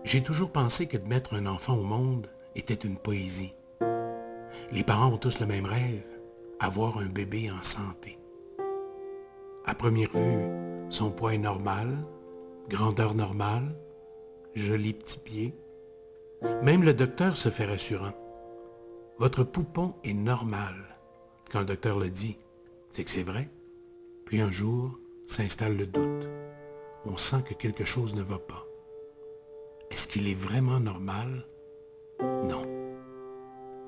J'ai toujours pensé que de mettre un enfant au monde était une poésie. Les parents ont tous le même rêve, avoir un bébé en santé. À première vue, son poids est normal, grandeur normale, joli petit pied. Même le docteur se fait rassurant. Votre poupon est normal. Quand le docteur le dit, c'est que c'est vrai. Puis un jour, s'installe le doute. On sent que quelque chose ne va pas. Est-ce qu'il est vraiment normal? Non.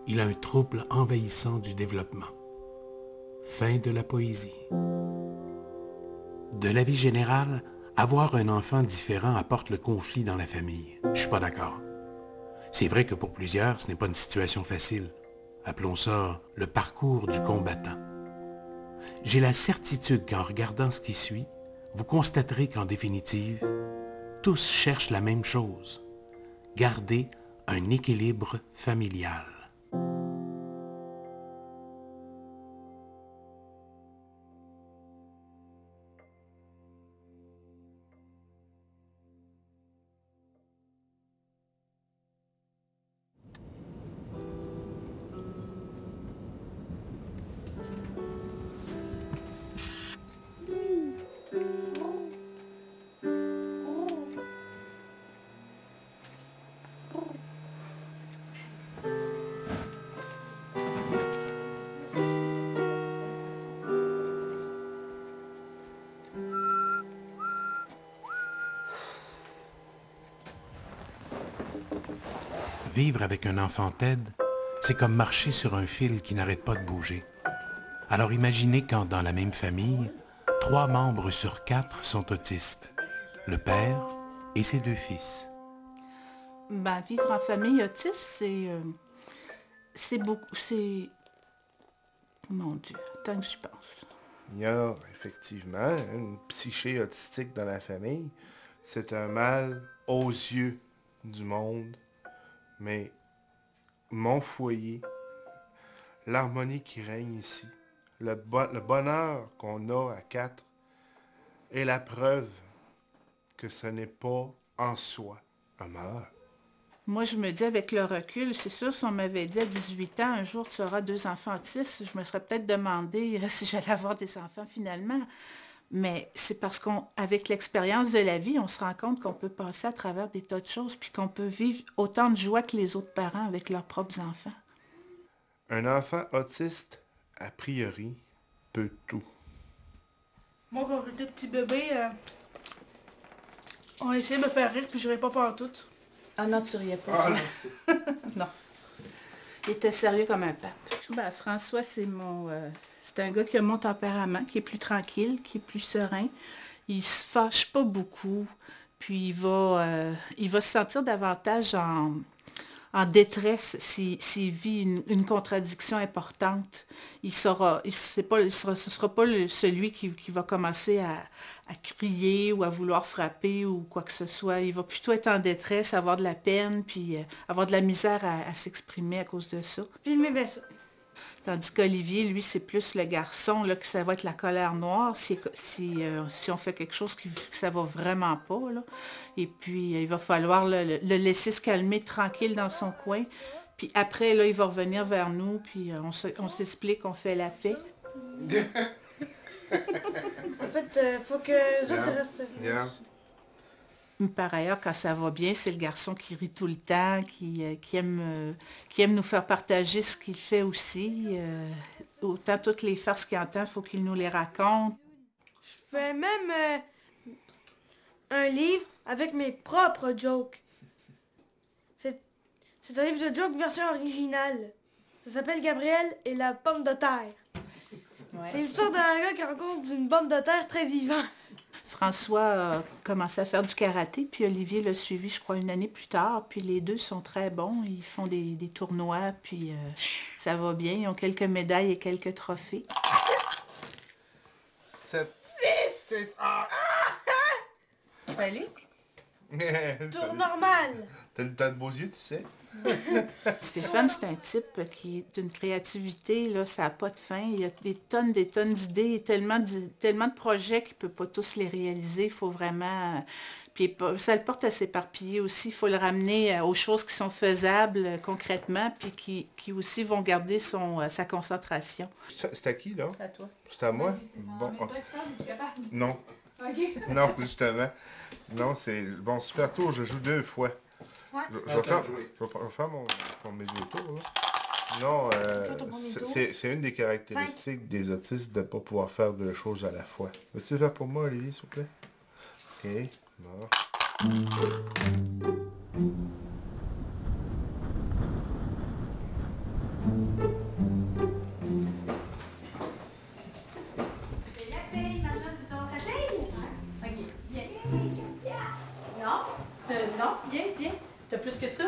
Il a un trouble envahissant du développement. Fin de la poésie. De l'avis général, avoir un enfant différent apporte le conflit dans la famille. Je suis pas d'accord. C'est vrai que pour plusieurs, ce n'est pas une situation facile. Appelons ça le parcours du combattant. J'ai la certitude qu'en regardant ce qui suit, vous constaterez qu'en définitive, tous cherchent la même chose, garder un équilibre familial. Vivre avec un enfant TED, c'est comme marcher sur un fil qui n'arrête pas de bouger. Alors imaginez quand dans la même famille, 3 membres sur 4 sont autistes. Le père et ses 2 fils. Vivre en famille autiste, c'est beaucoup, Mon Dieu, tant que j'y pense. Il y a effectivement une psyché autistique dans la famille. C'est un mal aux yeux du monde. Mais mon foyer, l'harmonie qui règne ici, le bonheur qu'on a à 4 est la preuve que ce n'est pas en soi un malheur. Moi, je me dis avec le recul, c'est sûr, si on m'avait dit à 18 ans, un jour tu auras 2 enfants autistes, je me serais peut-être demandé si j'allais avoir des enfants finalement. Mais c'est parce qu'avec l'expérience de la vie, on se rend compte qu'on peut passer à travers des tas de choses, puis qu'on peut vivre autant de joie que les autres parents avec leurs propres enfants. Un enfant autiste, a priori, peut tout. Moi, quand j'étais petit bébé, on essayait de me faire rire, puis je riais pas pantoute. Ah non, tu riais pas. Non. Non. Il était sérieux comme un pape. François, c'est un gars qui a mon tempérament, qui est plus tranquille, qui est plus serein. Il se fâche pas beaucoup, puis il va se sentir davantage en détresse s'il vit une contradiction importante. Ce sera pas celui qui va commencer à crier ou à vouloir frapper ou quoi que ce soit. Il va plutôt être en détresse, avoir de la peine, puis avoir de la misère à s'exprimer à cause de ça. Filmez bien ça. Tandis qu'Olivier, lui, c'est plus le garçon, là, que ça va être la colère noire si on fait quelque chose que ça va vraiment pas, là. Et puis, il va falloir le laisser se calmer tranquille dans son coin. Puis après, là, il va revenir vers nous, puis on s'explique, on fait la paix. En fait, faut que les autres restent... Yeah. Par ailleurs, quand ça va bien, c'est le garçon qui rit tout le temps, qui aime nous faire partager ce qu'il fait aussi. Autant toutes les farces qu'il entend, il faut qu'il nous les raconte. Je fais même un livre avec mes propres jokes. C'est un livre de jokes version originale. Ça s'appelle Gabriel et la pomme de terre. Ouais. C'est l'histoire d'un gars qui rencontre une pomme de terre très vivante. François a commencé à faire du karaté, puis Olivier l'a suivi, je crois, une année plus tard. Puis les deux sont très bons. Ils font des tournois, puis ça va bien. Ils ont quelques médailles et quelques trophées. 7, 6, 6, Salut. Tour normal. T'as de beaux yeux, tu sais. Stéphane, c'est un type qui est d'une créativité, là, ça n'a pas de fin. Il y a des tonnes d'idées, tellement de projets qu'il ne peut pas tous les réaliser. Il faut vraiment... Puis ça le porte à s'éparpiller aussi. Il faut le ramener aux choses qui sont faisables concrètement, puis qui aussi vont garder sa concentration. C'est à qui, là? C'est à toi. C'est à moi? Bon. Non. OK. Non, justement. Non, c'est... Bon, Super Tour, je joue 2 fois. Ouais. Je vais faire mes 2 tours, là. Non, c'est une des caractéristiques des autistes de ne pas pouvoir faire 2 choses à la fois. Veux-tu le faire pour moi, Olivier, s'il vous plaît? OK. Bon. Non, viens. T'as plus que ça?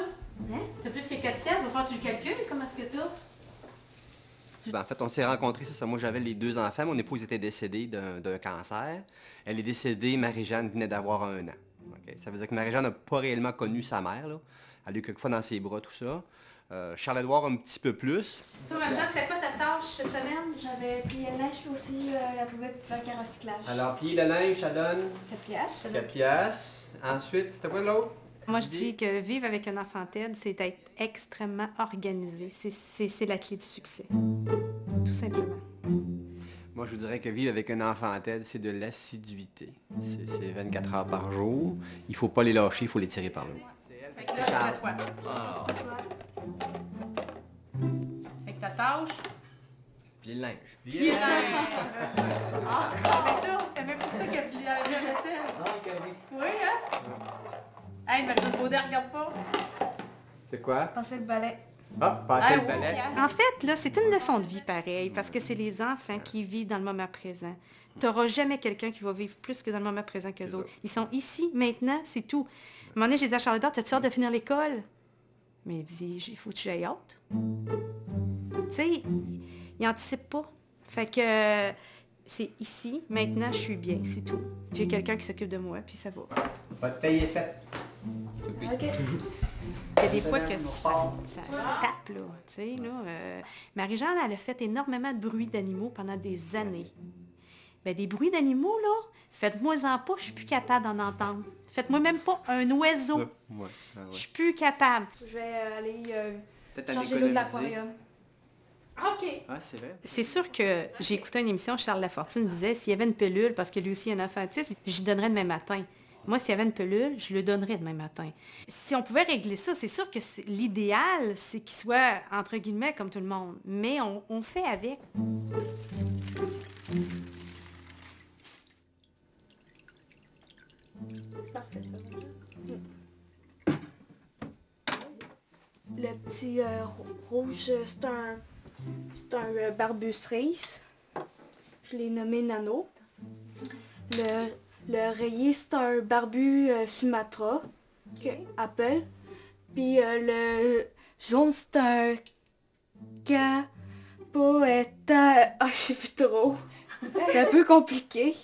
Hein? T'as plus que 4 piastres? Va faire tu le calcul? Comment est-ce que t'as? Ben, en fait, on s'est rencontrés, c'est ça. Moi, j'avais les 2 enfants. Mon épouse était décédée d'un cancer. Elle est décédée, Marie-Jeanne venait d'avoir 1 an. Okay? Ça veut dire que Marie-Jeanne n'a pas réellement connu sa mère, là. Elle a eu quelquefois dans ses bras, tout ça. Charles-Édouard un petit peu plus. Toi, Marie-Jeanne, c'était quoi ta tâche cette semaine? J'avais plié le linge puis aussi la poubelle pour faire un recyclage. Alors, plier le linge, ça donne 4 piastres. 4 piastres. Ensuite, c'était quoi l'autre? Moi, je dis que vivre avec un enfant TED, c'est être extrêmement organisé. C'est la clé du succès. Tout simplement. Moi, je vous dirais que vivre avec un enfant TED, c'est de l'assiduité. C'est 24 heures par jour. Il faut pas les lâcher, il faut les tirer par le haut. Fait que là, c'est à toi. Ah, Fait que ta tâche? plier le linge. Puis t'aimais plus ça que plier la vaisselle? Oui, hein? Hey, Marie-Jeanne Beaudet, regarde pas. C'est quoi? Passer le balai. Ah, passer le balai. En fait, là, c'est une leçon de vie pareille, parce que c'est les enfants qui vivent dans le moment présent. Tu n'auras jamais quelqu'un qui va vivre plus que dans le moment présent qu'eux autres. Ils sont ici, maintenant, c'est tout. À un moment donné, j'ai dit à Charles-Édouard, t'as-tu hâte de finir l'école? Mais il dit, il faut que j'aille hâte. Tu sais, il n'anticipe pas. Fait que c'est ici, maintenant, je suis bien, c'est tout. J'ai quelqu'un qui s'occupe de moi, puis ça va. Votre paye est faite. OK. Il y a des fois que ça tape, là. Tu sais, là. Marie-Jeanne, elle a fait énormément de bruits d'animaux pendant des années. Bien, des bruits d'animaux, là, faites-moi-en pas, je suis plus capable d'en entendre. Faites-moi même pas un oiseau. Ouais. Je suis plus capable. Je vais aller Peut-être à changer l'eau de l'économiser. l'aquarium. OK. Ah, c'est vrai. C'est sûr que j'ai écouté une émission, Charles Lafortune disait, s'il y avait une pilule, parce que lui aussi est un enfant autiste, j'y donnerais demain matin. Moi, s'il y avait une pilule, je le donnerais demain matin. Si on pouvait régler ça, c'est sûr que l'idéal, c'est qu'il soit, entre guillemets, comme tout le monde. Mais on fait avec. Parfait, ça. Le petit rouge, c'est un Barbus Race. Je l'ai nommé Nano. Le rayé, c'est un barbu Sumatra, Apple. Puis le jaune, c'est un Capoeira. Ah, je sais plus trop. C'est un peu compliqué,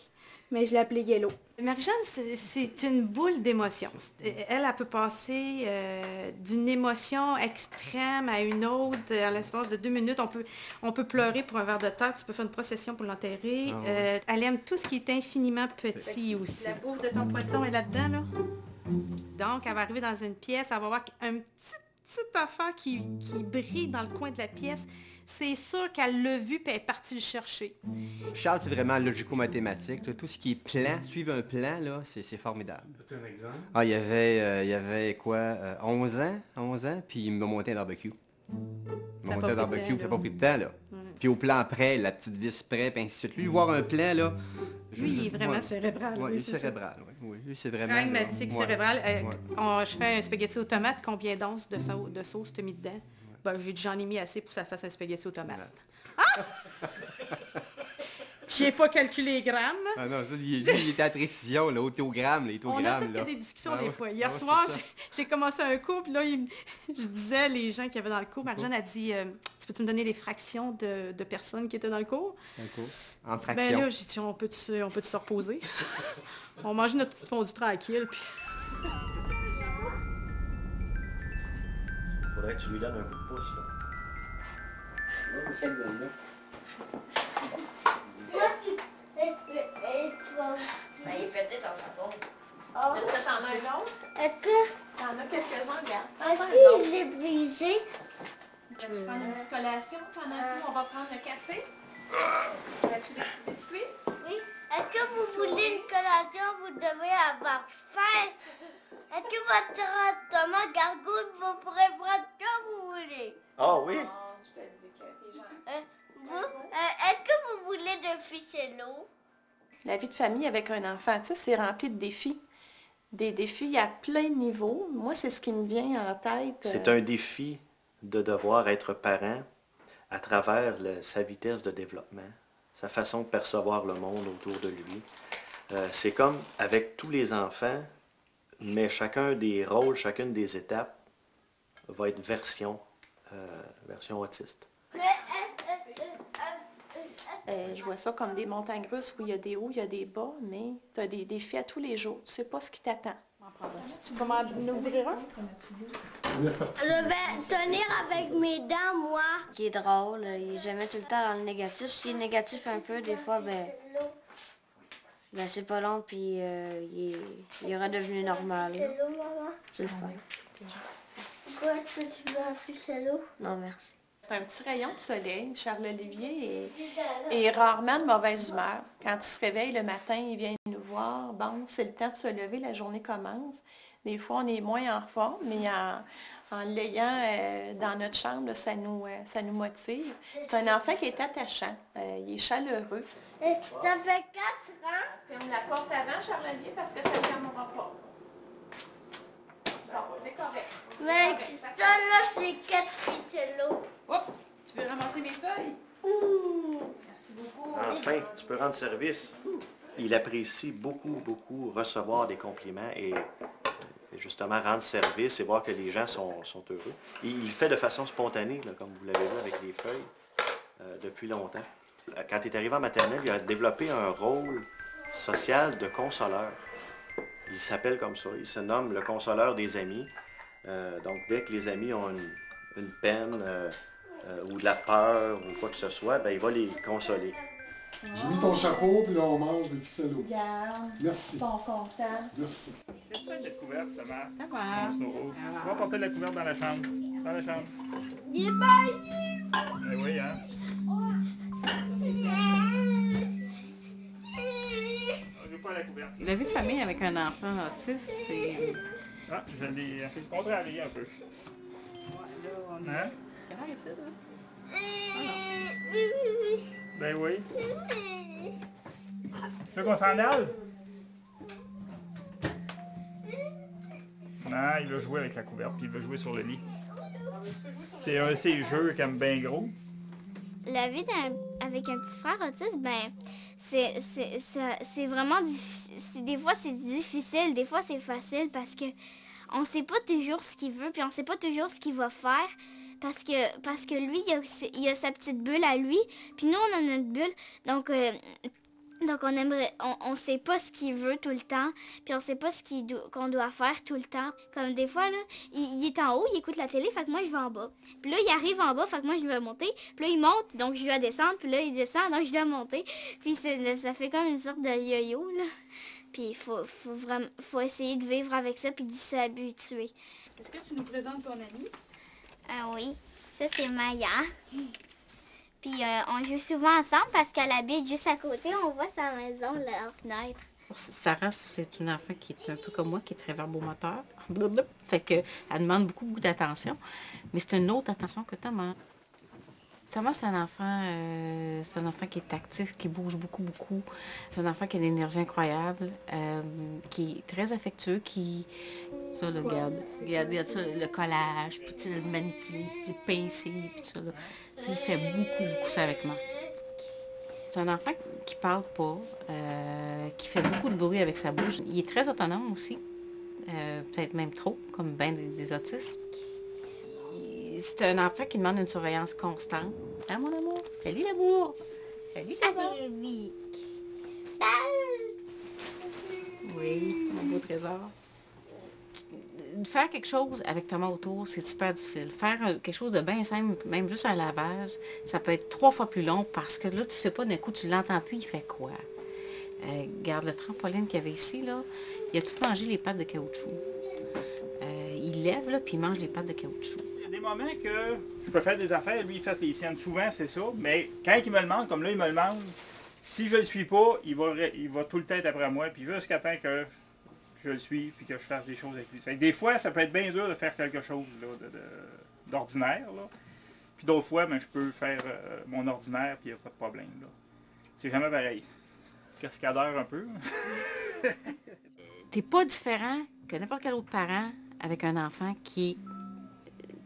mais je l'appelais Yellow. Marie-Jeanne, c'est une boule d'émotions. Elle peut passer d'une émotion extrême à une autre en l'espace de 2 minutes. On peut pleurer pour un verre de terre, tu peux faire une procession pour l'enterrer. Ah ouais. Elle aime tout ce qui est infiniment petit aussi. La bouffe de ton poisson est là-dedans, là. Donc, elle va arriver dans une pièce, elle va voir un petit affaire qui brille dans le coin de la pièce. C'est sûr qu'elle l'a vu et elle est partie le chercher. Charles, c'est vraiment logico-mathématique. Là. Tout ce qui est plan, suivre un plan, là, c'est formidable. As-tu un exemple? Ah, il y avait quoi? 11 ans, puis il m'a monté un barbecue. Il m'a monté un barbecue, puis ça n'a pas pris de temps, là. Puis au plan près, la petite vis près, puis ainsi de suite. Lui, voir un plan, là... Lui, il est vraiment cérébral. Oui, oui, il est c'est ça. cérébral, oui. Lui, c'est vraiment... Pragmatique, là, cérébral. ouais. Je fais un spaghetti aux tomates. Combien d'onces de sauce t'as mis dedans? Ben, j'en ai mis assez pour que ça fasse un spaghetti aux tomates. Ah! J'ai pas calculé les grammes. Ah non, ça, lui, il était à précision, là, au gramme, là, il est au On a gramme, peut-être là. des discussions Ah des ouais, fois. Hier ah ouais, soir, c'est ça. j'ai commencé un cours, puis là, je disais les gens qui avaient dans le cours, Marie-Jeanne a dit tu peux-tu me donner les fractions de personnes qui étaient dans le cours? En Ben fraction. là, j'ai dit on peut-tu se reposer? On mangeait notre petite fondue tranquille, puis Faudrait que tu lui donnes un coup de pouce, là. Ben, il est pété ton chapeau. Oh. Est-ce que t'en as un autre? Est-ce que... T'en as quelques-uns, regarde. Est-ce qu'il est brisé? Tu prends une petite collation pendant que on va prendre le café? As-tu des petits biscuits? Oui. Est-ce que vous voulez une collation? Vous devez avoir faim. Est-ce que votre estomac gargouille, vous pourrez prendre ce que vous voulez? Ah oui? Non, je te dis que t'es gentil. Est-ce que vous voulez de ficello? La vie de famille avec un enfant autiste, c'est rempli de défis. Des défis à plein de niveaux. Moi, c'est ce qui me vient en tête. C'est un défi de devoir être parent à travers sa vitesse de développement, sa façon de percevoir le monde autour de lui. C'est comme avec tous les enfants, mais chacun des rôles, chacune des étapes va être version autiste. Je vois ça comme des montagnes russes où il y a des hauts, il y a des bas, mais tu as des défis à tous les jours. Tu sais pas ce qui t'attend. Tu peux m'en ouvrir un? Je vais tenir avec mes dents, moi. Qui est drôle, il est jamais tout le temps dans le négatif. S'il est négatif un peu, des fois, ben c'est pas long, puis il est redevenu normal. Ficello, maman. C'est le fun. Pourquoi est-ce que tu veux un ficello? Non, merci. C'est un petit rayon de soleil. Charles-Olivier est rarement de mauvaise humeur. Quand il se réveille le matin, il vient nous voir. Bon, c'est le temps de se lever, la journée commence. Des fois, on est moins en forme, mais en l'ayant dans notre chambre, ça nous motive. C'est un enfant qui est attachant. Il est chaleureux. Ça fait 4 ans. Ferme la porte avant, Charles-Olivier, parce que ça ne fermera pas. Bon, c'est correct. Mais ça, là, c'est 4 ficellos. Oups, tu veux ramasser mes feuilles? Merci beaucoup. Enfin, tu peux rendre service. Il apprécie beaucoup, beaucoup recevoir des compliments et justement rendre service et voir que les gens sont heureux. Il le fait de façon spontanée, là, comme vous l'avez vu avec les feuilles, depuis longtemps. Quand il est arrivé en maternelle, il a développé un rôle social de consoleur. Il s'appelle comme ça, il se nomme le consoleur des amis. Donc dès que les amis ont une peine ou de la peur ou quoi que ce soit, ben, il va les consoler. J'ai mis ton chapeau, puis là, on mange des ficellos. Regarde, Merci. ils sont contents. Merci. Fais ça de couverte, ça marche. Ça va. On va porter la couverte dans la chambre. Dans la chambre. Il est pas Eh oui, hein? On joue pas à la couverte. La vie de famille avec un enfant autiste, c'est... Ah, je l'ai contrarié un peu. Hein? Ben oui. Tu veux qu'on s'en aille? Non, il veut jouer avec la couverte, puis il veut jouer sur le lit. C'est un de ces jeux qui aime bien gros. La vie avec un petit frère autiste, ben, c'est vraiment difficile. Des fois, c'est difficile, des fois, c'est facile parce que on sait pas toujours ce qu'il veut, puis on sait pas toujours ce qu'il va faire. Parce que lui, il a sa petite bulle à lui, puis nous, on a notre bulle. Donc on sait pas ce qu'il veut tout le temps, puis on sait pas ce qu'on doit faire tout le temps. Comme des fois, là, il est en haut, il écoute la télé, fait que moi, je vais en bas. Puis là, il arrive en bas, fait que moi, je dois monter. Puis là, il monte, donc je dois descendre. Puis là, il descend, donc je dois monter. Puis ça fait comme une sorte de yo-yo, là. Puis il faut essayer de vivre avec ça, puis d'y s'habituer. Est-ce que tu nous présentes ton ami? Ah oui, ça c'est Maya. Puis on joue souvent ensemble parce qu'elle habite juste à côté. On voit sa maison, leur fenêtre. Sarah, c'est une enfant qui est un peu comme moi, qui est très verbomoteur. Blablabla. Fait qu'elle demande beaucoup d'attention. Mais c'est une autre attention que Thomas. Thomas, c'est un enfant qui est actif, qui bouge beaucoup. C'est un enfant qui a une énergie incroyable, qui est très affectueux, qui... Ça, là, regarde ça, le collage, puis tu sais, le manipuler, puis pincer, puis tout ça, là. Il fait beaucoup ça avec moi. C'est un enfant qui parle pas, qui fait beaucoup de bruit avec sa bouche. Il est très autonome aussi, peut-être même trop, comme bien des autistes. C'est un enfant qui demande une surveillance constante. Hein, mon amour? Salut, l'amour! Salut, l'amour! Oui, mon beau trésor. faire quelque chose avec Thomas autour, c'est super difficile. Faire quelque chose de bien simple, même juste un lavage, ça peut être 3 fois plus long parce que là, tu sais pas, d'un coup, tu l'entends plus, il fait quoi? Regarde, le trampoline qu'il y avait ici, là, il a tout mangé les pattes de caoutchouc. Il lève, là, puis il mange les pattes de caoutchouc. Il y a des moments que je peux faire des affaires, lui, il fait les siennes. Souvent, c'est ça. Mais quand il me le demande, comme là, il me le demande, si je le suis pas, il va tout le temps être après moi, puis jusqu'à temps que je le suis, puis que je fasse des choses avec lui. Fait que des fois, ça peut être bien dur de faire quelque chose là, d'ordinaire. Puis d'autres fois, ben, je peux faire mon ordinaire, puis il n'y a pas de problème. C'est jamais pareil. Cascadeur un peu. T'es pas différent que n'importe quel autre parent avec un enfant qui est...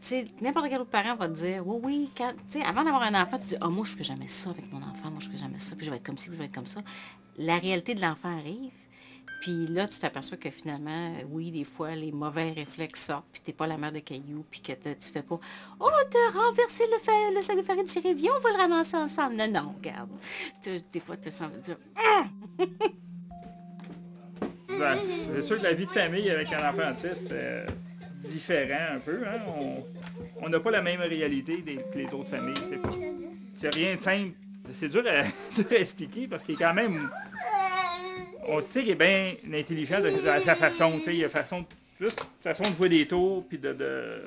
Tu sais, n'importe quel autre parent va te dire, oui, tu sais, avant d'avoir un enfant, tu dis, moi, je ferai jamais ça avec mon enfant, moi, je ferai jamais ça, puis je vais être comme ci, puis je vais être comme ça. La réalité de l'enfant arrive, puis là, tu t'aperçois que finalement, oui, des fois, les mauvais réflexes sortent, puis t'es pas la mère de cailloux, puis que tu fais pas, t'as renversé le sac de farine chez Révion, on va le ramasser ensemble. Non, regarde. Des fois, tu sens dire, Ben, c'est sûr que la vie de famille avec un enfant autiste, c'est différent un peu. Hein? On n'a pas la même réalité que les autres familles. C'est rien de simple. C'est dur à expliquer parce qu'il est quand même... On sait qu'il est bien intelligent à sa façon. Il a façon de jouer des tours puis de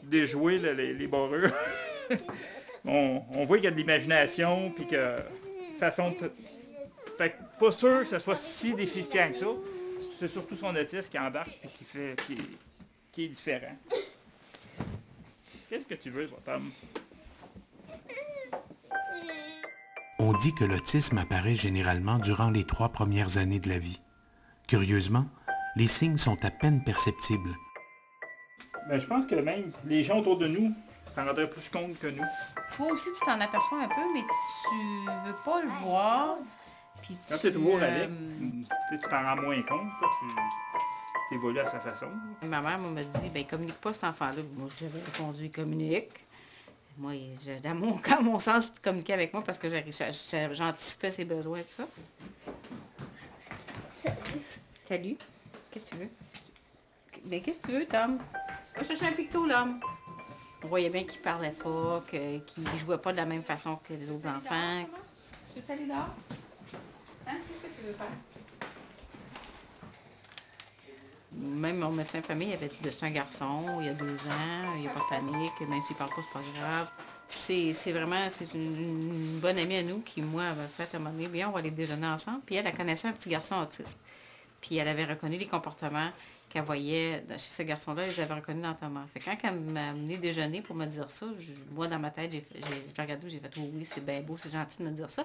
déjouer les barreurs. on voit qu'il y a de l'imagination puis que façon de... Fait que pas sûr que ce soit si déficient que ça. C'est surtout son autisme qui embarque et qui est différent. Qu'est-ce que tu veux, toi, Tom? On dit que l'autisme apparaît généralement durant les 3 premières années de la vie. Curieusement, les signes sont à peine perceptibles. Ben, je pense que même les gens autour de nous s'en rendraient plus compte que nous. Toi aussi, tu t'en aperçois un peu, mais tu veux pas le voir. Puis quand tu es toujours avec, tu t'en rends moins compte, tu évolues à sa façon. Ma mère m'a dit, communique pas cet enfant-là. Moi, j'avais répondu, communique. Moi, à mon sens, tu communiquais avec moi parce que j'anticipais ses besoins et tout ça. Salut. Qu'est-ce que tu veux? Mais qu'est-ce que tu veux, Tom? Va chercher un picto, l'homme. On voyait bien qu'il parlait pas, qu'il jouait pas de la même façon que les autres enfants. Tu veux aller dehors? Hein? Qu'est-ce que tu veux faire? Même mon médecin de famille avait dit que c'est un garçon, il y a 2 ans, il n'y a pas de panique, même s'il ne parle pas, c'est pas grave. C'est une bonne amie à nous qui, moi, avait fait un moment donné, bien, on va aller déjeuner ensemble. Puis elle connaissait un petit garçon autiste. Puis elle avait reconnu les comportements qu'elle voyait chez ce garçon-là, elle les avait reconnus dans Thomas. Fait que quand elle m'a amené déjeuner pour me dire ça, moi, dans ma tête, j'ai regardé, j'ai fait « Oui, c'est bien beau, c'est gentil de me dire ça. »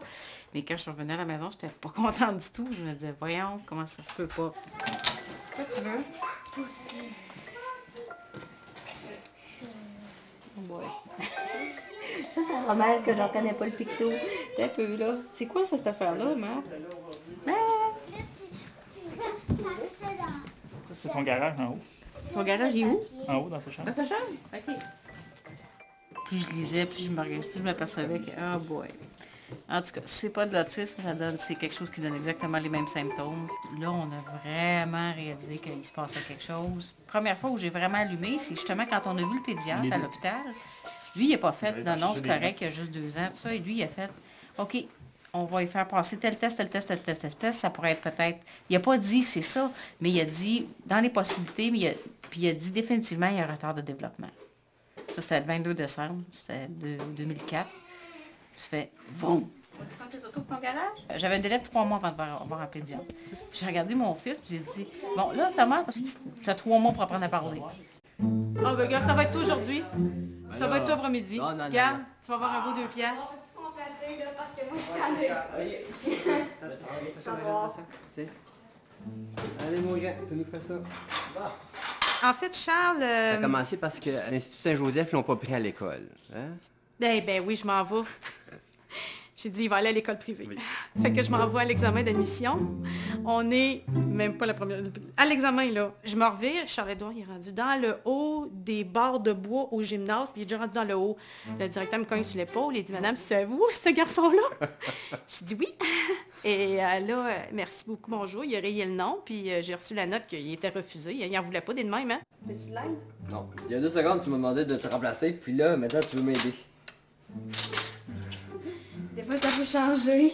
Mais quand je suis revenue à la maison, j'étais pas contente du tout. Je me disais « Voyons, comment ça se peut pas? » Quoi tu veux? Ouais. Ça va mal que j'en connais pas le picto. T'es un peu là. C'est quoi ça, cette affaire-là, Marc? Ça, c'est son garage en haut. Son garage, il est où? En haut, dans sa chambre. Dans sa chambre? OK. Plus je lisais, plus je m'apercevais que, oh boy. En tout cas, c'est pas de l'autisme, c'est quelque chose qui donne exactement les mêmes symptômes. Là, on a vraiment réalisé qu'il se passait quelque chose. Première fois où j'ai vraiment allumé, c'est justement quand on a vu le pédiatre à l'hôpital. Lui, il n'a pas fait, non, c'est correct, il a juste 2 ans, tout ça. Et lui, il a fait, OK, on va y faire passer tel test, ça pourrait être peut-être... Il n'a pas dit c'est ça, mais il a dit, dans les possibilités, puis il a dit définitivement, il y a un retard de développement. Ça, c'était le 22 décembre, c'était 2004. Tu fais « Vroom ». J'avais un délai de 3 mois avant de voir un pédiatre. J'ai regardé mon fils et j'ai dit « Bon, là, Thomas, tu as 3 mois pour apprendre à parler. » Ah, ben regarde, ça va être toi aujourd'hui. Ça va être toi après-midi. Regarde, tu vas avoir un beau 2 piastres. Parce que moi, je suis Allez, mon gars, tu nous fais ça. En fait, Charles... Ça a commencé parce qu'à l'Institut Saint-Joseph, ils l'ont pas pris à l'école. Hein? Ben oui, je m'en vais. J'ai dit, il va aller à l'école privée. Fait que je m'envoie à l'examen d'admission. On est même pas la première... À l'examen, là, je me revire. Charles-Édouard, il est rendu dans le haut des barres de bois au gymnase, puis il est déjà rendu dans le haut. Le directeur me cogne sur l'épaule. Il dit, madame, c'est vous, ce garçon-là? Je dis oui. Et là, merci beaucoup, bonjour. Il a rayé le nom, puis j'ai reçu la note qu'il était refusé. Il n'en voulait pas des de même, hein? Non. Il y a 2 secondes, tu m'as demandé de te remplacer, puis là, maintenant, tu veux m'aider. Des fois, ça peut changer.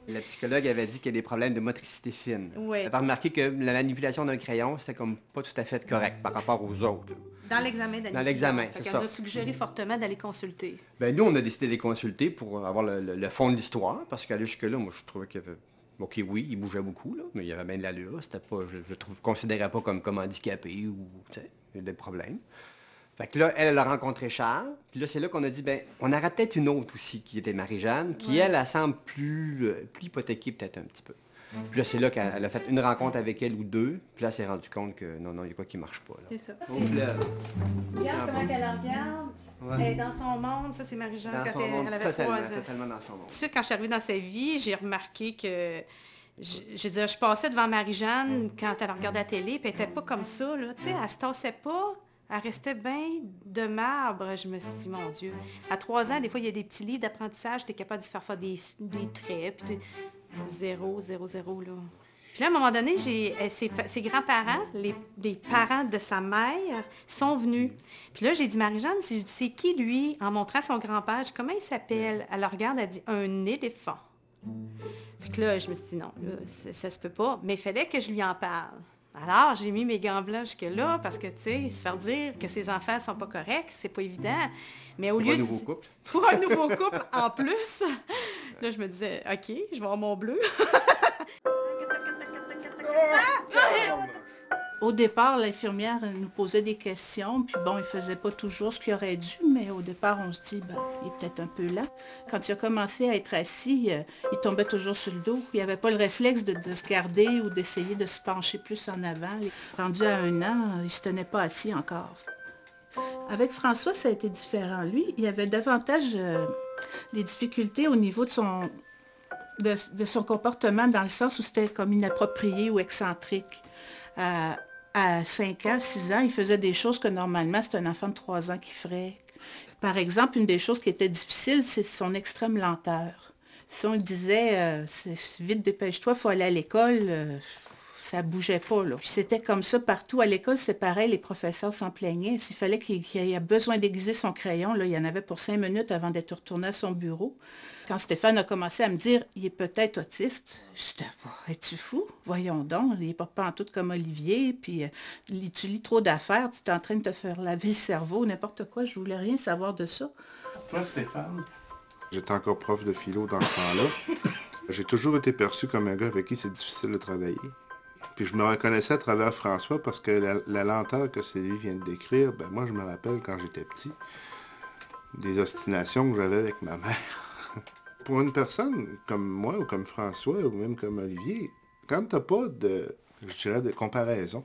La psychologue avait dit qu'il y a des problèmes de motricité fine. Oui. Elle avait remarqué que la manipulation d'un crayon, c'était comme pas tout à fait correct par rapport aux autres. Dans l'examen d'admission. Dans l'examen, Fait c'est qu'elle ça. nous a suggéré fortement d'aller consulter. Ben nous, on a décidé de les consulter pour avoir le fond de l'histoire, parce qu'aller jusque-là, moi, je trouvais qu'il y avait... OK, oui, il bougeait beaucoup, là, mais il y avait bien de l'allure. C'était pas... Je considérais pas comme handicapé ou, tu sais, il y a des problèmes. Fait que là, elle a rencontré Charles. Puis là, c'est là qu'on a dit, ben, on aurait peut-être une autre aussi qui était Marie-Jeanne, qui, elle semble plus hypothéquée peut-être un petit peu. Puis là, c'est là qu'elle a fait une rencontre avec elle ou 2. Puis là, elle s'est rendue compte que non, il y a quoi qui marche pas. C'est ça. Au fleuve. Regarde comment elle la regarde. Ouais. Elle est dans son monde. Ça, c'est Marie-Jeanne Dans quand son monde, elle avait 3 ans. totalement dans son monde. Tout de suite, quand je suis arrivée dans sa vie, j'ai remarqué que... Je passais devant Marie-Jeanne quand elle regardait la télé, puis elle était pas comme ça, là. Tu sais, elle se tassait pas. Elle restait bien de marbre. Je me suis dit, mon Dieu. À 3 ans, des fois, il y a des petits livres d'apprentissage, tu es capable de faire des traits, puis 0, 0, 0, là. Puis là, à un moment donné, ses grands-parents, les parents de sa mère, sont venus. Puis là, j'ai dit, Marie-Jeanne, c'est qui, lui? En montrant son grand-père, j'ai dit, comment il s'appelle? Elle le regarde, elle dit, un éléphant. Fait que là, je me suis dit, non, là, ça se peut pas. Mais il fallait que je lui en parle. Alors, j'ai mis mes gants blancs jusque-là parce que, tu sais, se faire dire que ses enfants sont pas corrects, c'est pas évident. Mais au lieu Pour un nouveau couple. Pour un nouveau couple, en plus. Là, je me disais, OK, je vais avoir mon bleu. Au départ, l'infirmière nous posait des questions, puis bon, il faisait pas toujours ce qu'il aurait dû, mais au départ, on se dit, ben, il est peut-être un peu lent. Quand il a commencé à être assis, il tombait toujours sur le dos. Il n'avait pas le réflexe de se garder ou d'essayer de se pencher plus en avant. Rendu à 1 an, il se tenait pas assis encore. Avec François, ça a été différent. Lui, il avait davantage des difficultés au niveau de son comportement, dans le sens où c'était comme inapproprié ou excentrique. À 5 ans, 6 ans, il faisait des choses que normalement, c'est un enfant de 3 ans qui ferait. Par exemple, une des choses qui était difficile, c'est son extrême lenteur. Si on lui disait vite, dépêche-toi, il faut aller à l'école, ça bougeait pas, là. Puis c'était comme ça partout. À l'école, c'est pareil, les professeurs s'en plaignaient. S'il fallait qu'il ait besoin d'aiguiser son crayon, là, il y en avait pour 5 minutes avant d'être retourné à son bureau. Quand Stéphane a commencé à me dire « il est peut-être autiste », je disais « es-tu fou? Voyons donc, il n'est pas en tout comme Olivier, puis tu lis trop d'affaires, tu es en train de te faire laver le cerveau, n'importe quoi, je voulais rien savoir de ça. » Toi, Stéphane? J'étais encore prof de philo dans ce temps-là. J'ai toujours été perçu comme un gars avec qui c'est difficile de travailler. Puis je me reconnaissais à travers François parce que la lenteur que lui vient de décrire, ben moi je me rappelle quand j'étais petit, des ostinations que j'avais avec ma mère. Pour une personne comme moi ou comme François ou même comme Olivier, quand t'as pas de comparaison,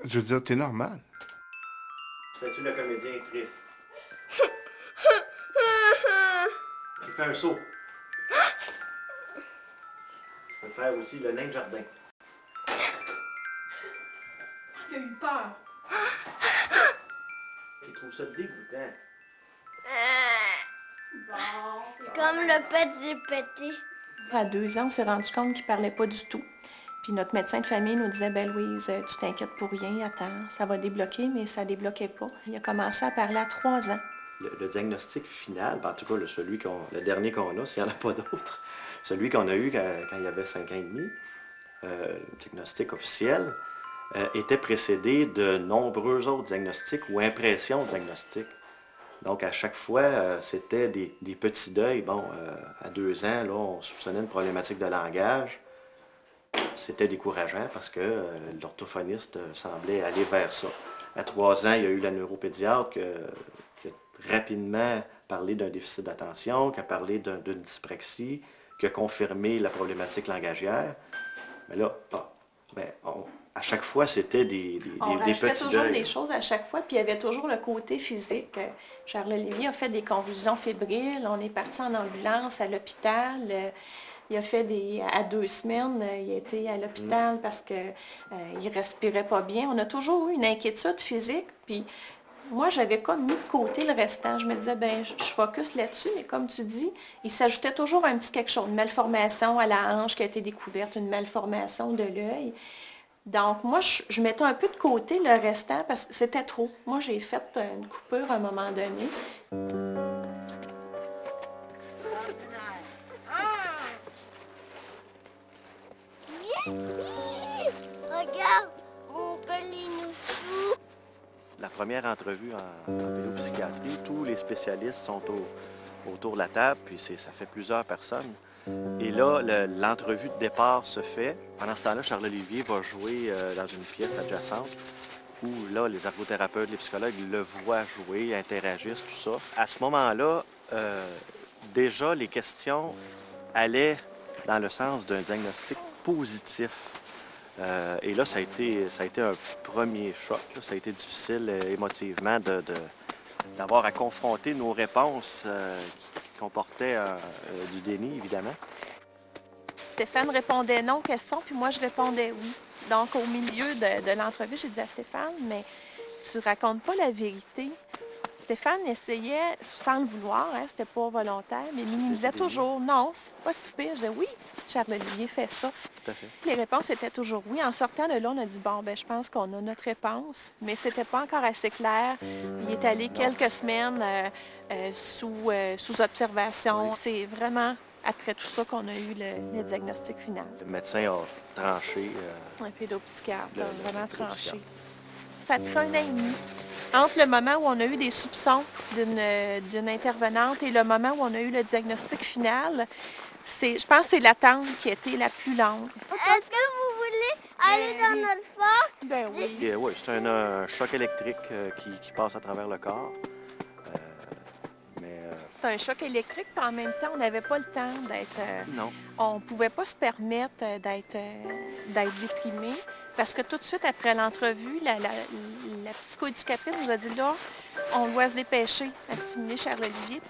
je veux dire, t'es normal. Fais-tu le comédien triste? Qui fait un saut. Tu peux faire aussi le nain de jardin. Il a eu peur. Qui trouve ça dégoûtant. Comme le pet des pété. À 2 ans, on s'est rendu compte qu'il ne parlait pas du tout. Puis notre médecin de famille nous disait, ben Louise, tu t'inquiètes pour rien, attends, ça va débloquer, mais ça ne débloquait pas. Il a commencé à parler à 3 ans. Le diagnostic final, en tout cas le dernier qu'on a, s'il n'y en a pas d'autres, celui qu'on a eu quand il avait 5 ans et demi, le diagnostic officiel, était précédé de nombreux autres diagnostics ou impressions diagnostiques. Donc, à chaque fois, c'était des petits deuils. Bon, à 2 ans, là, on soupçonnait une problématique de langage. C'était décourageant parce que l'orthophoniste semblait aller vers ça. À 3 ans, il y a eu la neuropédiatre qui a rapidement parlé d'un déficit d'attention, qui a parlé d'une dyspraxie, qui a confirmé la problématique langagière. Mais là, Bien, à chaque fois, c'était des On petits rajoutait toujours deuils. des choses à chaque fois, puis il y avait toujours le côté physique. Charles-Olivier a fait des convulsions fébriles, on est parti en ambulance à l'hôpital. Il a fait à 2 semaines, il a été à l'hôpital parce qu'il ne respirait pas bien. On a toujours eu une inquiétude physique, puis moi, j'avais comme mis de côté le restant. Je me disais, ben, je focus là-dessus, mais comme tu dis, il s'ajoutait toujours un petit quelque chose, une malformation à la hanche qui a été découverte, une malformation de l'œil. Donc, moi, je mettais un peu de côté le restant parce que c'était trop. Moi, j'ai fait une coupure à un moment donné. Regarde, on peut les nous. La première entrevue en pédopsychiatrie, tous les spécialistes sont autour de la table, puis ça fait plusieurs personnes. Et là, l'entrevue de départ se fait. Pendant ce temps-là, Charles-Olivier va jouer dans une pièce adjacente où là, les ergothérapeutes, les psychologues le voient jouer, interagissent, tout ça. À ce moment-là, déjà, les questions allaient dans le sens d'un diagnostic positif. Et là, ça a été un premier choc. Là. Ça a été difficile émotivement d'avoir à confronter nos réponses qui comportaient du déni, évidemment. Stéphane répondait non aux questions, puis moi, je répondais oui. Donc, au milieu de l'entrevue, j'ai dit à Stéphane, mais tu racontes pas la vérité. Stéphane essayait, sans le vouloir, hein, c'était pas volontaire, mais il minimisait toujours. Non, c'est pas si pire. Je disais oui, Charles-Olivier fait ça. Tout à fait. Les réponses étaient toujours oui. En sortant de là, on a dit, bon, ben je pense qu'on a notre réponse, mais c'était pas encore assez clair. Il est allé quelques semaines sous observation. C'est vraiment après tout ça qu'on a eu le diagnostic final. Le médecin a tranché. Un pédopsychiatre a vraiment tranché. Ça a pris 1 an et demi. Entre le moment où on a eu des soupçons d'une intervenante et le moment où on a eu le diagnostic final, je pense que c'est l'attente qui a été la plus longue. Est-ce que vous voulez aller dans notre fort? Ben oui. Oui, c'est un choc électrique qui passe à travers le corps. C'est un choc électrique, puis en même temps, on n'avait pas le temps d'être... Non. On ne pouvait pas se permettre d'être déprimé, parce que tout de suite après l'entrevue, la psychoéducatrice nous a dit là, on doit se dépêcher à stimuler Charles-Olivier.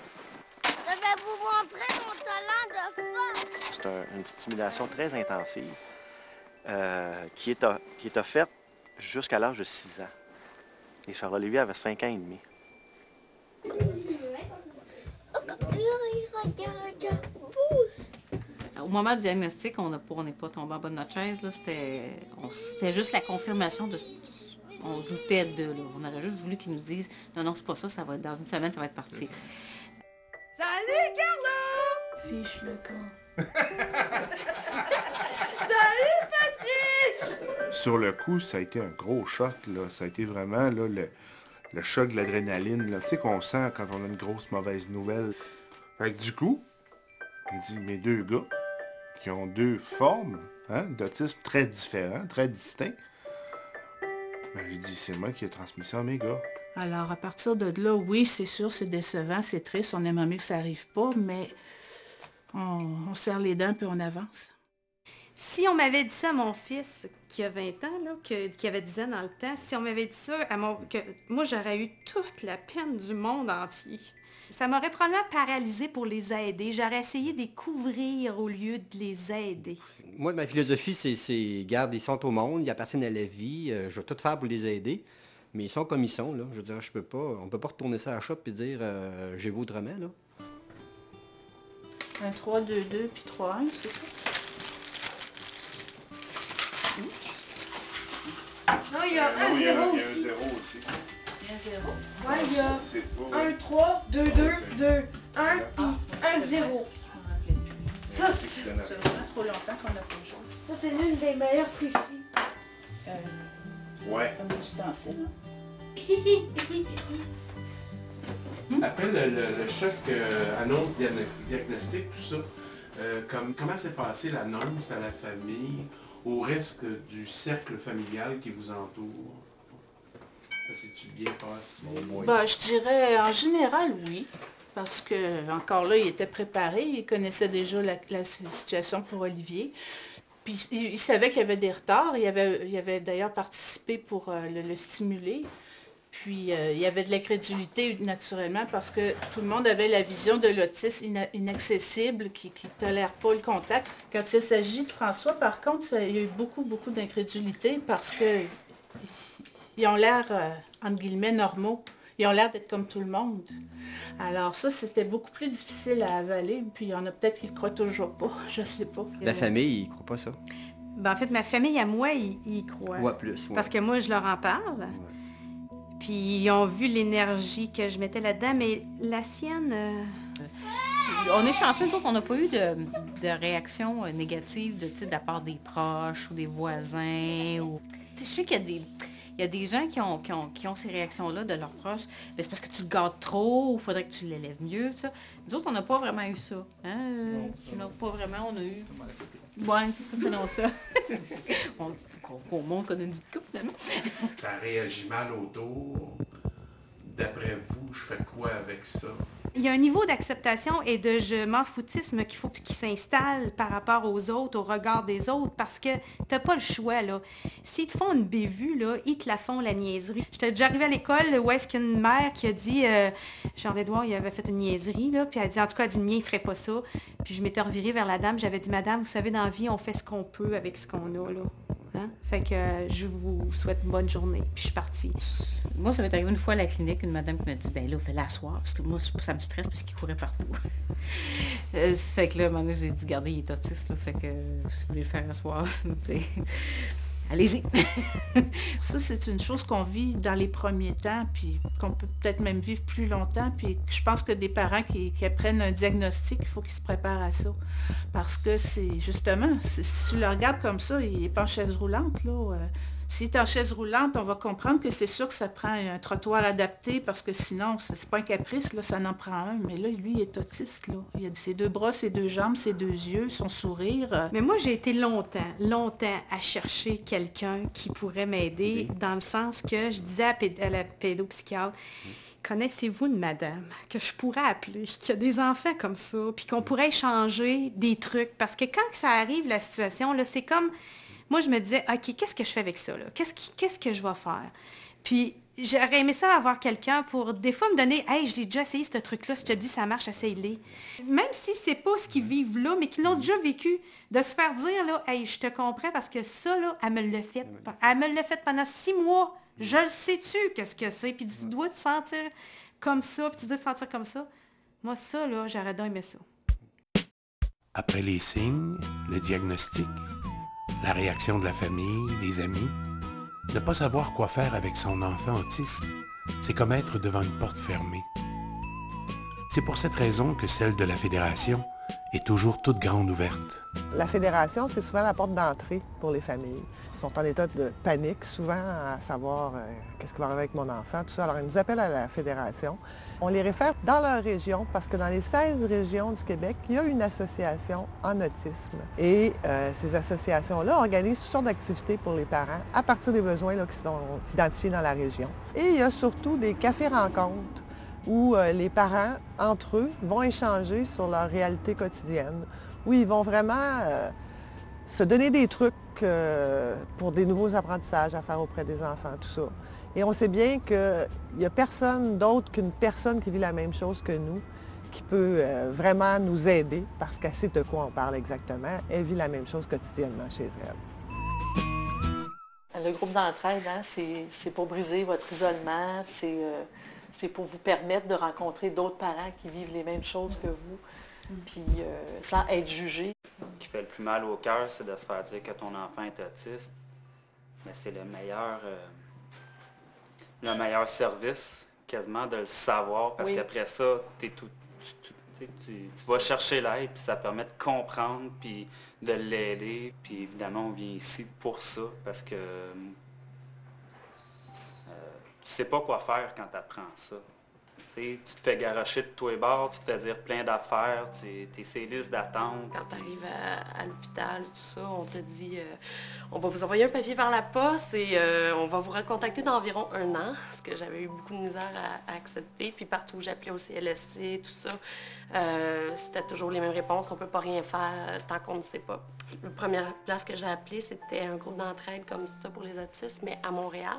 Je vais vous montrer mon talent de fort. C'est une stimulation très intensive qui est offerte jusqu'à l'âge de 6 ans. Et Charles-Olivier avait 5 ans et demi. Au moment du diagnostic, on n'est pas tombé en bas de notre chaise. C'était juste la confirmation de... On se doutait de... Là. On aurait juste voulu qu'ils nous disent « Non, c'est pas ça, va être dans 1 semaine, ça va être parti. » Salut, Carlo! Fiche le camp. Salut, Patrick! Sur le coup, ça a été un gros choc. Là. Ça a été vraiment là, le choc de l'adrénaline. Tu sais qu'on sent quand on a une grosse mauvaise nouvelle. Fait que du coup, il dit, mes 2 gars, qui ont 2 formes d'autisme très différents, très distincts, ben, j'ai dit, c'est moi qui ai transmis ça à mes gars. Alors, à partir de là, oui, c'est sûr, c'est décevant, c'est triste, on aimerait mieux que ça n'arrive pas, mais on serre les dents puis on avance. Si on m'avait dit ça à mon fils, qui a 20 ans, là, qui avait 10 ans dans le temps, si on m'avait dit ça, moi, j'aurais eu toute la peine du monde entier. Ça m'aurait probablement paralysé pour les aider. J'aurais essayé de les couvrir au lieu de les aider. Moi, ma philosophie, c'est garde, ils sont au monde, ils appartiennent à la vie, je vais tout faire pour les aider, mais ils sont comme ils sont, là. Je veux dire, on peut pas retourner ça à la shop et dire j'ai vu autrement, là. 1, 3, 2, 2, puis 3, 1, c'est ça? Non, il y a 1, 0 aussi. Il y a 0. Ouais, il y a 1, 3, 2, 2, 2, 1, puis 1, 0. Ça, c'est vraiment trop longtemps qu'on a fait jouer. Ça, c'est l'une des meilleures tricheries. Ouais. Comme ustensile, Après le choc annonce diagnostic, tout ça, comment s'est passée l'annonce à la famille, au reste du cercle familial qui vous entoure? Ça s'est-tu bien passé? Ben, je dirais, en général, oui. Parce que, encore là, il était préparé, il connaissait déjà la situation pour Olivier. Puis il savait qu'il y avait des retards. Il avait d'ailleurs participé pour le stimuler. Puis il y avait de l'incrédulité naturellement parce que tout le monde avait la vision de l'autisme inaccessible qui ne tolère pas le contact. Quand il s'agit de François, par contre, il y a eu beaucoup, beaucoup d'incrédulité parce qu'ils ont l'air, entre guillemets, normaux. Ils ont l'air d'être comme tout le monde. Alors ça, c'était beaucoup plus difficile à avaler. Puis il y en a peut-être qui ne croient toujours pas, je ne sais pas. La famille, ils ne croient pas ça? Ben, en fait, ma famille à moi, ils y croient. Ouais, plus. Ouais. Parce que moi, je leur en parle. Ouais. Puis ils ont vu l'énergie que je mettais là-dedans, mais la sienne... On est chanceux, nous autres, on n'a pas eu de réaction négative de la part des proches ou des voisins. Ou... Je sais qu'il y a des gens qui ont ces réactions-là de leurs proches. Mais c'est parce que tu le gardes trop, ou il faudrait que tu l'élèves mieux. Ça. Nous autres, on n'a pas vraiment eu ça. Hein? Non, pas vraiment, on a eu... Ouais, c'est ça, faisons ça. Faut qu'on montre qu'on a une vie de couple, finalement. Ça réagit mal autour. D'après vous, je fais quoi avec ça? Il y a un niveau d'acceptation et de je m'en foutisme qui s'installe par rapport aux autres, au regard des autres, parce que t'as pas le choix, là. S'ils te font une bévue, là, ils te la font, la niaiserie. J'étais déjà arrivée à l'école où est-ce qu'il y a une mère qui a dit, Charles-Édouard, il avait fait une niaiserie, là, puis elle a dit, en tout cas, elle dit, le mien, il ferait pas ça. Puis je m'étais revirée vers la dame, j'avais dit, madame, vous savez, dans la vie, on fait ce qu'on peut avec ce qu'on a, là. Hein? Fait que je vous souhaite une bonne journée. Puis je suis partie. Moi, ça m'est arrivé une fois à la clinique, une madame qui m'a dit, ben là, fais-la asseoir, parce que moi, ça me stresse parce qu'il courait partout. Fait que là, à un moment donné, j'ai dit, regardez, il est autiste, là, fait que si vous voulez le faire asseoir, allez-y. Ça, c'est une chose qu'on vit dans les premiers temps, puis qu'on peut peut-être même vivre plus longtemps. Puis je pense que des parents qui apprennent un diagnostic, il faut qu'ils se préparent à ça. Parce que c'est justement, si tu le regardes comme ça, il n'est pas en chaise roulante, là. S'il est en chaise roulante, on va comprendre que c'est sûr que ça prend un trottoir adapté parce que sinon, c'est pas un caprice, là, ça en prend un. Mais là, lui, il est autiste. Là. Il a ses 2 bras, ses 2 jambes, ses 2 yeux, son sourire. Mais moi, j'ai été longtemps à chercher quelqu'un qui pourrait m'aider dans le sens que je disais à la pédopsychiatre, connaissez-vous une madame que je pourrais appeler, qui a des enfants comme ça, puis qu'on pourrait échanger des trucs? Parce que quand ça arrive, la situation, là, c'est comme... Moi, je me disais, OK, qu'est-ce que je fais avec ça, là? Qu'est-ce que je vais faire? Puis, j'aurais aimé ça avoir quelqu'un pour, des fois, me donner, hey, je l'ai déjà essayé, ce truc-là, si je te dis ça marche, essaye-le. Même si c'est pas ce qu'ils vivent là, mais qu'ils l'ont déjà vécu, de se faire dire, là, hey, je te comprends parce que ça, là, elle me l'a fait. Elle me l'a fait pendant 6 mois. Je le sais-tu, qu'est-ce que c'est? Puis tu dois te sentir comme ça, puis tu dois te sentir comme ça. Moi, ça, là, j'aurais dû aimer ça. Après les signes, le diagnostic, la réaction de la famille, des amis, ne pas savoir quoi faire avec son enfant autiste, c'est comme être devant une porte fermée. C'est pour cette raison que celle de la Fédération est toujours toute grande ouverte. La Fédération, c'est souvent la porte d'entrée pour les familles. Ils sont en état de panique, souvent, à savoir qu'est-ce qui va arriver avec mon enfant, tout ça. Alors, ils nous appellent à la Fédération. On les réfère dans leur région, parce que dans les 16 régions du Québec, il y a une association en autisme. Et ces associations-là organisent toutes sortes d'activités pour les parents à partir des besoins là, qui sont identifiés dans la région. Et il y a surtout des cafés-rencontres où les parents, entre eux, vont échanger sur leur réalité quotidienne, où ils vont vraiment se donner des trucs pour des nouveaux apprentissages à faire auprès des enfants, tout ça. Et on sait bien qu'il n'y a personne d'autre qu'une personne qui vit la même chose que nous, qui peut vraiment nous aider, parce qu'elle sait de quoi on parle exactement. Elle vit la même chose quotidiennement chez elle. Le groupe d'entraide, hein, c'est pour briser votre isolement, c'est pour vous permettre de rencontrer d'autres parents qui vivent les mêmes choses que vous, puis sans être jugés. Ce qui fait le plus mal au cœur, c'est de se faire dire que ton enfant est autiste. Mais c'est le meilleur service, quasiment, de le savoir, parce qu'après ça, tu vas chercher l'aide, puis ça permet de comprendre, puis de l'aider. Puis évidemment, on vient ici pour ça, parce que tu sais pas quoi faire quand tu apprends ça. Tu te fais garocher de tous les bords, tu te fais dire plein d'affaires, tu es sur les listes d'attente. Quand tu arrives à l'hôpital, tout ça, on te dit on va vous envoyer un papier par la poste et on va vous recontacter dans environ 1 an, ce que j'avais eu beaucoup de misère à accepter. Puis partout où j'appelais au CLSC, tout ça, c'était toujours les mêmes réponses, on peut pas rien faire tant qu'on ne sait pas. La première place que j'ai appelée, c'était un groupe d'entraide comme ça pour les autistes, mais à Montréal.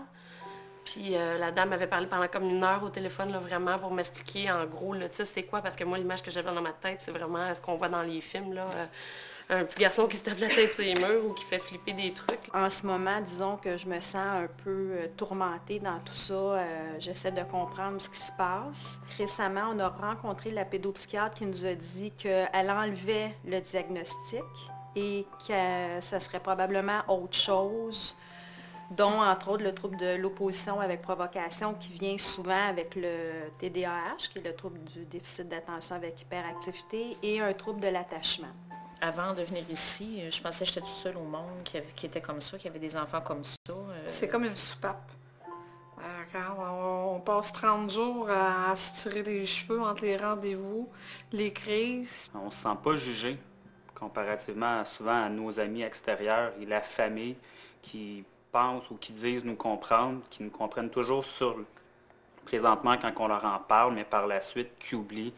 Puis la dame m'avait parlé pendant comme 1 heure au téléphone, là, vraiment, pour m'expliquer en gros, l'autisme, c'est quoi? Parce que moi, l'image que j'avais dans ma tête, c'est vraiment ce qu'on voit dans les films, là. Un petit garçon qui se tape la tête sur les murs ou qui fait flipper des trucs. En ce moment, disons que je me sens un peu tourmentée dans tout ça. J'essaie de comprendre ce qui se passe. Récemment, on a rencontré la pédopsychiatre qui nous a dit qu'elle enlevait le diagnostic et que ça serait probablement autre chose, dont entre autres le trouble de l'opposition avec provocation qui vient souvent avec le TDAH, qui est le trouble du déficit d'attention avec hyperactivité, et un trouble de l'attachement. Avant de venir ici, je pensais que j'étais toute seule au monde, qui était comme ça, qui avait des enfants comme ça. C'est comme une soupape. Quand on passe 30 jours à se tirer les cheveux entre les rendez-vous, les crises. On se sent pas jugé comparativement souvent à nos amis extérieurs et la famille qui pensent ou qui disent nous comprendre, qui nous comprennent toujours présentement quand on leur en parle, mais par la suite qui oublient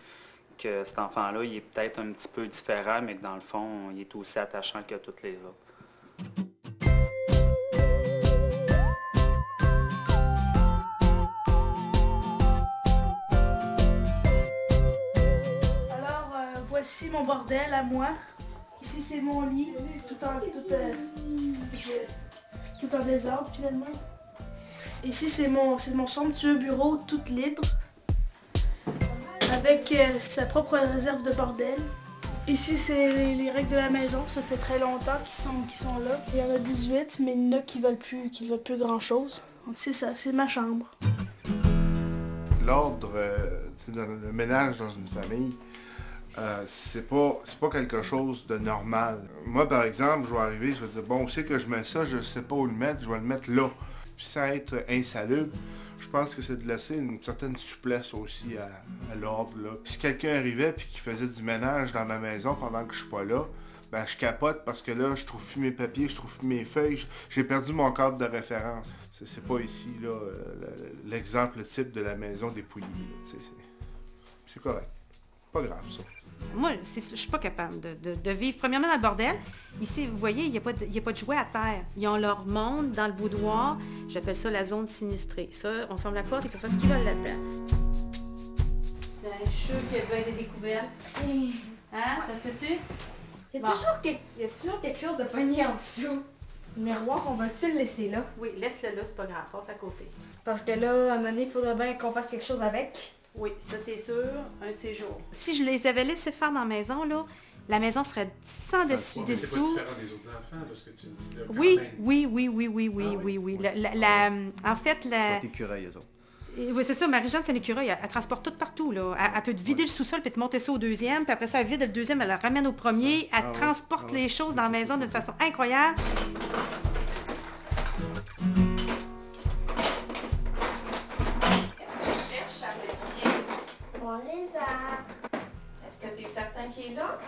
que cet enfant-là, il est peut-être un petit peu différent, mais que dans le fond, il est aussi attachant que tous les autres. Alors, voici mon bordel à moi. Ici, c'est mon lit, tout en désordre, finalement. Ici, c'est mon somptueux bureau, tout libre, avec sa propre réserve de bordel. Ici, c'est les règles de la maison. Ça fait très longtemps qu'ils sont là. Il y en a 18, mais il y en a qui veulent plus grand-chose. Donc, c'est ça, c'est ma chambre. L'ordre, le ménage dans une famille, c'est pas quelque chose de normal. Moi, par exemple, je vais arriver, je vais dire, bon, où c'est que je mets ça, je sais pas où le mettre, je vais le mettre là. Puis sans être insalubre, je pense que c'est de laisser une certaine souplesse aussi à l'ordre, là. Si quelqu'un arrivait puis qui faisait du ménage dans ma maison pendant que je suis pas là, ben je capote parce que là, je trouve plus mes papiers, je trouve plus mes feuilles, j'ai perdu mon cadre de référence. C'est pas ici, là, l'exemple type de la maison dépouillée, là. C'est correct. Pas grave, ça. Moi, je suis pas capable de vivre, premièrement, dans le bordel. Ici, vous voyez, il n'y a pas de jouets à terre. Ils ont leur monde dans le boudoir. J'appelle ça la zone sinistrée. Ça, on ferme la porte, ils peuvent faire ce qu'ils veulent là-dedans. Je suis sûre qu'il y a des découvertes. Hein? Ça se peut-tu? Il y a toujours quelque chose de pogné en dessous. Le miroir, on va-tu le laisser là? Oui, laisse-le là, c'est pas grave, passe à côté. Parce que là, à un moment donné, il faudrait bien qu'on fasse quelque chose avec. Oui, ça c'est sûr, un de ces jours. Si je les avais laissés faire dans la maison, là, la maison serait sans dessus dessous. C'est pas différent des autres enfants, là, ce que tu me dis là. Oui. En fait, C'est l'écureuil, eux autres. Oui, c'est ça. Marie-Jeanne, c'est un écureuil. Elle transporte tout partout, là. Elle peut te vider le sous-sol, puis te monter ça au deuxième, puis après ça, elle vide le deuxième, elle le ramène au premier. Elle transporte les choses dans la maison d'une façon incroyable. Est-ce que tu es certain qu'il est là?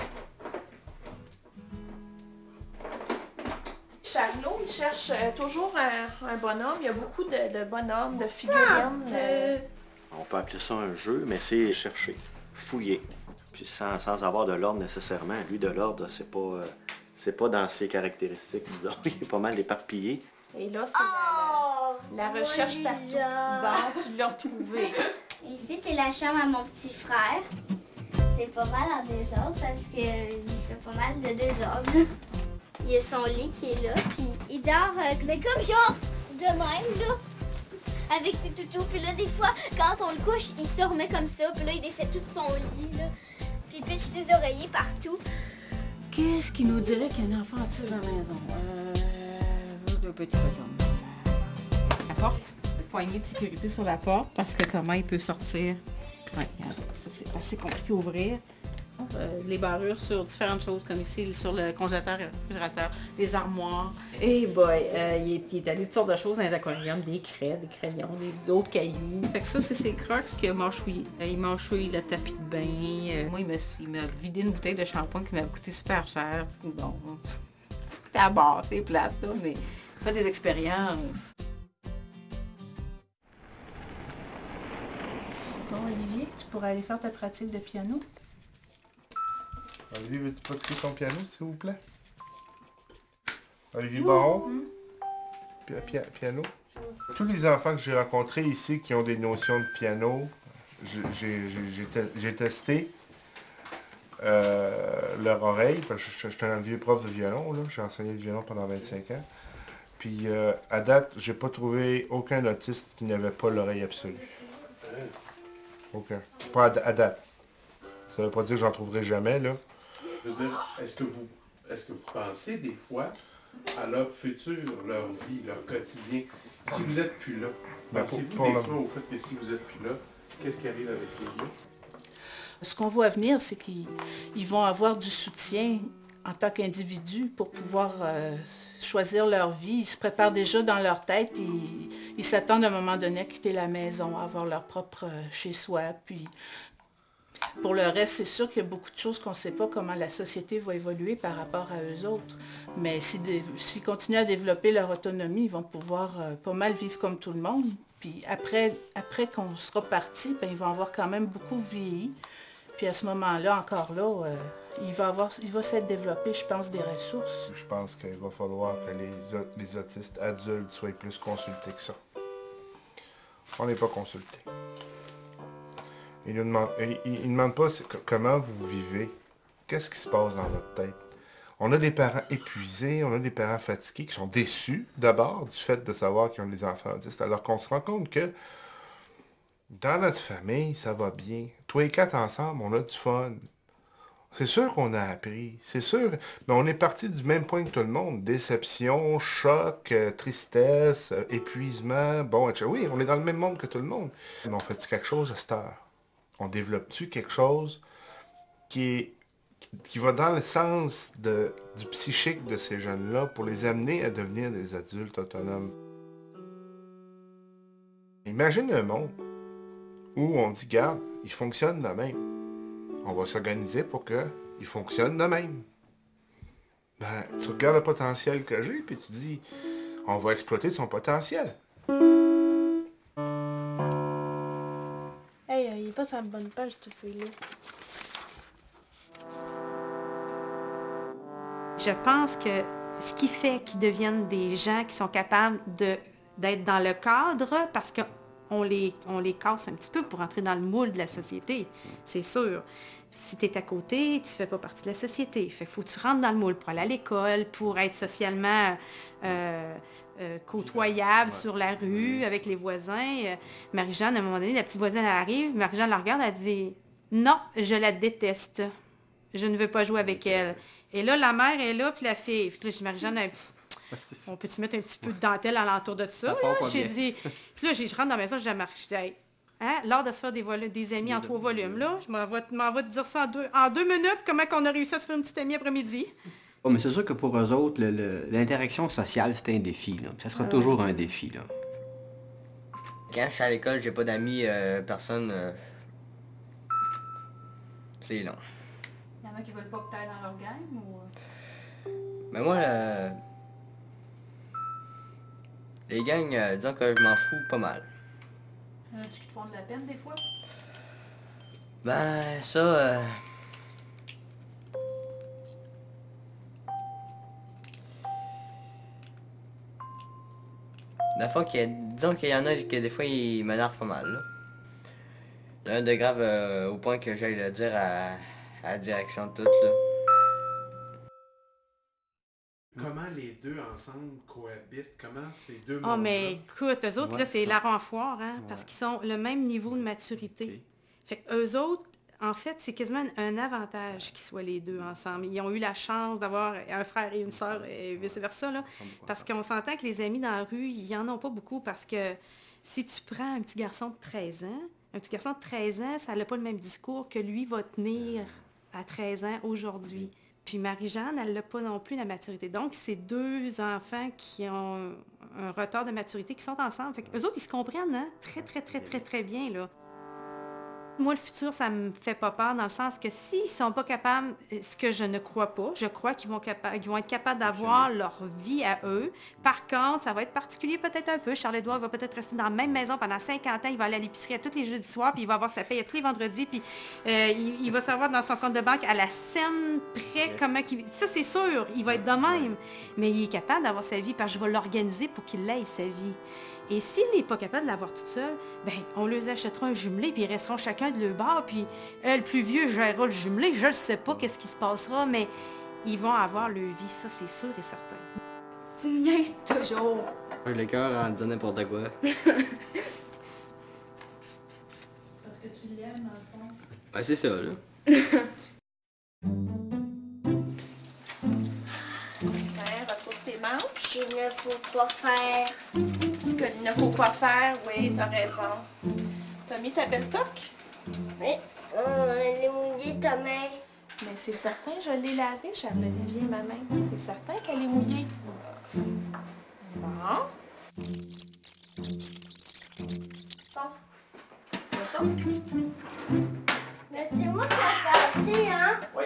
Charlot, il cherche toujours un bonhomme. Il y a beaucoup de bonhommes, de figurines. On peut appeler ça un jeu, mais c'est chercher, fouiller. Puis sans avoir de l'ordre nécessairement. Lui, de l'ordre, c'est pas dans ses caractéristiques, disons. Il est pas mal éparpillé. Et là, c'est la recherche partout. Bon, tu l'as retrouvé. Ici, c'est la chambre à mon petit frère. C'est pas mal en désordre parce qu'il fait pas mal de désordre. Il y a son lit qui est là, puis il dort, mais comme genre de même, là, avec ses toutous. Puis là, des fois, quand on le couche, il se remet comme ça, puis là, il défait tout son lit, là. Puis il pitche ses oreillers partout. Qu'est-ce qui nous dirait qu'il y a un enfant autiste dans la maison? Le petit bonhomme. La porte? Poignée de sécurité sur la porte parce que Thomas, il peut sortir. Ouais, regarde, ça, c'est assez compliqué à ouvrir. Oh, les barrures sur différentes choses, comme ici, sur le congélateur et le réfrigérateur, les armoires. Et boy, il est allé toutes sortes de choses dans les aquariums, des craies, des crayons, d'autres cailloux. Fait que ça, c'est ses Crocs qui a mâchouillé. Il mâchouille le tapis de bain. Moi, il m'a vidé une bouteille de shampoing qui m'a coûté super cher. Bon, t'es à bord, c'est plate, là, mais fait des expériences. Bon, Olivier, tu pourrais aller faire ta pratique de piano? Olivier, veux-tu pratiquer ton piano, s'il vous plaît? Olivier Baron? Piano? Tous les enfants que j'ai rencontrés ici qui ont des notions de piano, j'ai testé leur oreille, parce que j'étais un vieux prof de violon, là. J'ai enseigné le violon pendant 25 ans. Puis à date, j'ai pas trouvé aucun autiste qui n'avait pas l'oreille absolue. Aucun. Pas à date. Ça veut pas dire que j'en trouverai jamais, là. Je veux dire, est-ce que vous pensez des fois à leur futur, leur vie, leur quotidien? Si vous n'êtes plus là, pensez-vous des fois au fait que si vous n'êtes plus là, qu'est-ce qui arrive avec les gens? Ce qu'on voit venir, c'est qu'ils vont avoir du soutien en tant qu'individus pour pouvoir choisir leur vie. Ils se préparent déjà dans leur tête et ils s'attendent à un moment donné à quitter la maison, à avoir leur propre chez-soi. Puis pour le reste, c'est sûr qu'il y a beaucoup de choses qu'on ne sait pas comment la société va évoluer par rapport à eux autres. Mais s'ils continuent à développer leur autonomie, ils vont pouvoir pas mal vivre comme tout le monde. Puis après qu'on sera parti, ben, ils vont avoir quand même beaucoup vieilli. Puis à ce moment-là, encore là, il va s'être développé, je pense, des ressources. Je pense qu'il va falloir que les autistes adultes soient plus consultés que ça. On n'est pas consultés. Ils ne demandent pas comment vous vivez, qu'est-ce qui se passe dans votre tête. On a des parents épuisés, on a des parents fatigués qui sont déçus d'abord du fait de savoir qu'ils ont des enfants autistes, alors qu'on se rend compte que dans notre famille, ça va bien. Toi et quatre ensemble, on a du fun. C'est sûr qu'on a appris, c'est sûr, mais on est parti du même point que tout le monde. Déception, choc, tristesse, épuisement, bon, etc. Oui, on est dans le même monde que tout le monde. Mais on fait-tu quelque chose à cette heure? On développe-tu quelque chose qui va dans le sens du psychique de ces jeunes-là pour les amener à devenir des adultes autonomes? Imagine un monde où on dit, garde, il fonctionne de même. On va s'organiser pour qu'il fonctionne de même. Ben, tu regardes le potentiel que j'ai, puis tu dis, on va exploiter son potentiel. Hey, il est pas sur la bonne page, cette feuille-là. Je pense que ce qui fait qu'ils deviennent des gens qui sont capables d'être dans le cadre, parce qu'on les casse un petit peu pour entrer dans le moule de la société, c'est sûr. Si tu es à côté, tu fais pas partie de la société. Fait qu'il faut que tu rentres dans le moule pour aller à l'école, pour être socialement côtoyable sur la rue avec les voisins. Marie-Jeanne, à un moment donné, la petite voisine, elle arrive, Marie-Jeanne la regarde, elle dit « Non, je la déteste. Je ne veux pas jouer avec elle. » Et là, la mère est là, puis la fille. Puis là, je dis, Marie-Jeanne, on peut-tu mettre un petit peu de dentelle alentour de ça? J'ai dit. Puis là, je rentre dans la maison, je dis à Marc, je dis, hey, hein, l'art de se faire des amis en 3 volumes, là, je m'en vais te dire ça en 2 minutes, comment on a réussi à se faire une petite amie après-midi. Oh, mais c'est sûr que pour eux autres, l'interaction sociale, c'est un défi, là. Ça sera toujours un défi, là. Quand je suis à l'école, j'ai pas d'amis, personne. C'est long. Il y en a qui veulent pas que tu ailles dans leur gang ou... Mais moi, les gangs, disons que je m'en fous pas mal. Y en a-tu qui te font de la peine des fois? Ben, ça... La fois disons qu'il y en a que des fois, ils m'énervent pas mal, là. Il y en a de grave au point que j'aille le dire à la direction de tout, là. Comment les deux ensemble cohabitent? Comment ces deux Oh, mais écoute, eux autres, là, c'est la renfoire, hein, parce qu'ils sont le même niveau de maturité. Okay. Fait qu'eux autres, en fait, c'est quasiment un avantage qu'ils soient les deux ensemble. Ils ont eu la chance d'avoir un frère et une sœur et vice-versa, là, parce qu'on s'entend que les amis dans la rue, ils en ont pas beaucoup, parce que si tu prends un petit garçon de 13 ans, ça n'a pas le même discours que lui va tenir à 13 ans aujourd'hui. Puis Marie-Jeanne, elle n'a pas non plus la maturité. Donc, c'est 2 enfants qui ont un retard de maturité, qui sont ensemble. Fait qu'eux autres, ils se comprennent, hein? Très bien, là. Moi, le futur, ça me fait pas peur dans le sens que s'ils sont pas capables, ce que je ne crois pas, je crois qu'ils vont être capables d'avoir leur vie à eux. Par contre, ça va être particulier peut-être un peu. Charles-Édouard va peut-être rester dans la même maison pendant 50 ans. Il va aller à l'épicerie à tous les jeudis soirs, puis il va avoir sa paye à tous les vendredis, puis il va savoir dans son compte de banque à la scène près comment qu'il... Ça, c'est sûr, il va être de même. Mais il est capable d'avoir sa vie, parce que je vais l'organiser pour qu'il ait sa vie. Et s'il n'est pas capable de l'avoir toute seule, ben on leur achètera un jumelé, puis ils resteront chacun de leur bord, puis le plus vieux gérera le jumelé. Je ne sais pas qu'est-ce qui se passera, mais ils vont avoir leur vie, ça c'est sûr et certain. Tu me niaises toujours. Le cœur en disant n'importe quoi. Parce que tu l'aimes, dans le fond. Ben, c'est ça, là. Retrousse tes manches. Il ne faut pas faire. Ce qu'il ne faut pas faire, oui, t'as raison. T'as mis ta belle toque? Oui. Elle est mouillée ta main. Mais c'est certain, je l'ai lavée, Charles-Olivier, ma main. C'est certain qu'elle est mouillée. Bon. Mais c'est moi qui ai fait aussi, hein? Oui.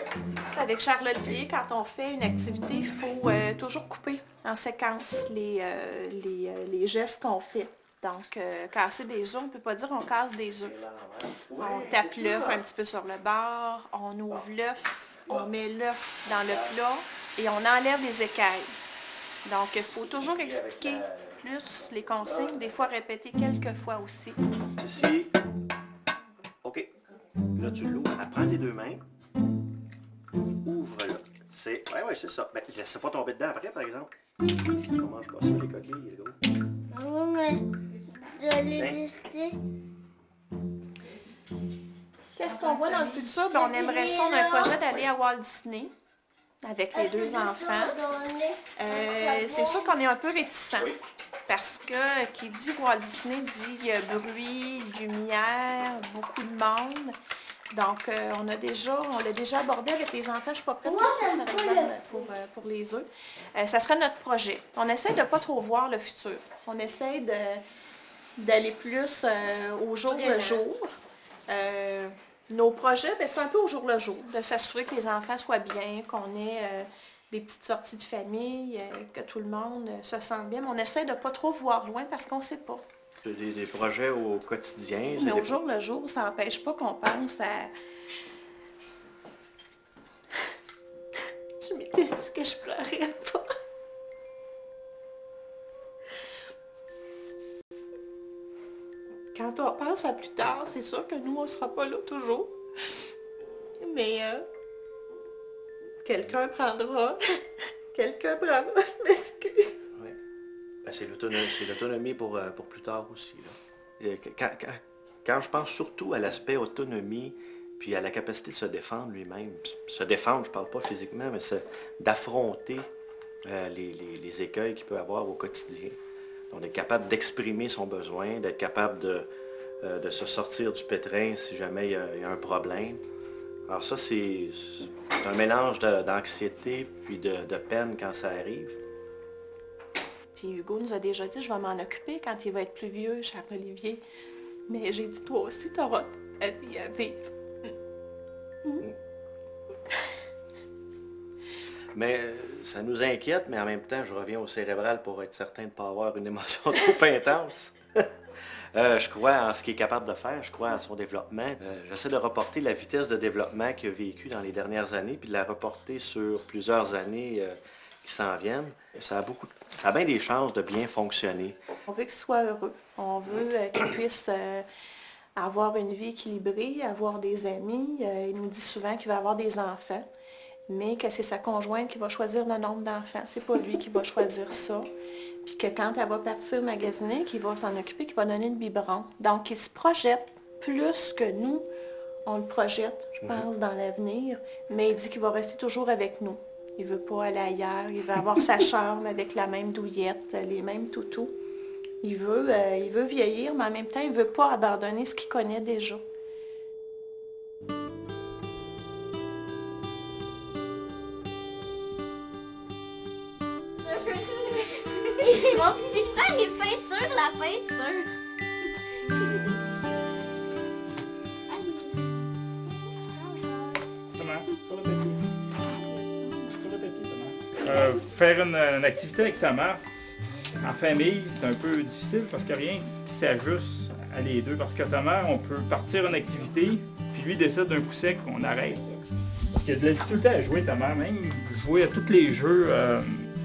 Avec Charles-Olivier, quand on fait une activité, il faut toujours couper en séquence les gestes qu'on fait. Donc, casser des œufs, on ne peut pas dire on casse des œufs. On tape l'œuf un petit peu sur le bord, on ouvre l'œuf, on met l'œuf dans le plat et on enlève les écailles. Donc, il faut toujours expliquer plus les consignes, des fois répéter quelques fois aussi. Ici. OK. Là, tu l'ouvres. Prends tes 2 mains. Ouvre-le. C'est... Ouais, c'est ça. Ben, laisse pas tomber dedans après, par exemple. Tu manges pas ça, les coquilles, les gros. Oui, mais je l'ai laissé. Qu'est-ce qu'on voit dans le futur? Ben, on aimerait ça, on a un projet d'aller à Walt Disney avec les 2 enfants. C'est sûr qu'on est un peu réticents parce que qui dit Walt Disney dit bruit, lumière, beaucoup de monde. Donc, on l'a déjà abordé avec les enfants. Je ne suis pas prête pour les œufs. Ça serait notre projet. On essaie de ne pas trop voir le futur. On essaie d'aller plus au jour le jour. Nos projets, ben, c'est un peu au jour le jour, de s'assurer que les enfants soient bien, qu'on ait des petites sorties de famille, que tout le monde se sente bien. Mais on essaie de ne pas trop voir loin parce qu'on ne sait pas. Des projets au quotidien. Mais au jour le jour, ça n'empêche pas qu'on pense à... Tu m'étais dit que je pleurais pas. Quand on pense à plus tard, c'est sûr que nous, on ne sera pas là toujours. Mais quelqu'un prendra. Quelqu'un prendra, je m'excuse. Oui. Ben, c'est l'autonomie pour plus tard aussi. Là. Quand je pense surtout à l'aspect autonomie, puis à la capacité de se défendre lui-même, se défendre, je ne parle pas physiquement, mais d'affronter les écueils qu'il peut avoir au quotidien. On est capable d'exprimer son besoin, d'être capable de se sortir du pétrin si jamais il y a un problème. Alors ça, c'est un mélange d'anxiété puis de peine quand ça arrive. Puis Hugo nous a déjà dit, je vais m'en occuper quand il va être plus vieux, Charles-Olivier. Mais j'ai dit, toi aussi, tu auras ta vie à vivre. Mais ça nous inquiète, mais en même temps, je reviens au cérébral pour être certain de ne pas avoir une émotion trop intense. Je crois en ce qu'il est capable de faire, je crois en son développement. J'essaie de reporter la vitesse de développement qu'il a vécu dans les dernières années, puis de la reporter sur plusieurs années qui s'en viennent. Ça a bien des chances de bien fonctionner. On veut qu'il soit heureux. On veut qu'il puisse avoir une vie équilibrée, avoir des amis. Il nous dit souvent qu'il va avoir des enfants, mais que c'est sa conjointe qui va choisir le nombre d'enfants. C'est pas lui qui va choisir ça. Puis que quand elle va partir magasiner, qu'il va s'en occuper, qu'il va donner le biberon. Donc, il se projette plus que nous, on le projette, je pense, dans l'avenir. Mais il dit qu'il va rester toujours avec nous. Il veut pas aller ailleurs. Il veut avoir sa chambre avec la même douillette, les mêmes toutous. Il veut vieillir, mais en même temps, il veut pas abandonner ce qu'il connaît déjà. Mon petit frère, il peinture la peinture. Faire une activité avec Thomas en famille, c'est un peu difficile parce qu'il n'y a rien qui s'ajuste à les deux. Parce que Thomas, on peut partir une activité, puis lui décide d'un coup sec, on arrête. Parce qu'il y a de la difficulté à jouer, Thomas. Même jouer à tous les jeux,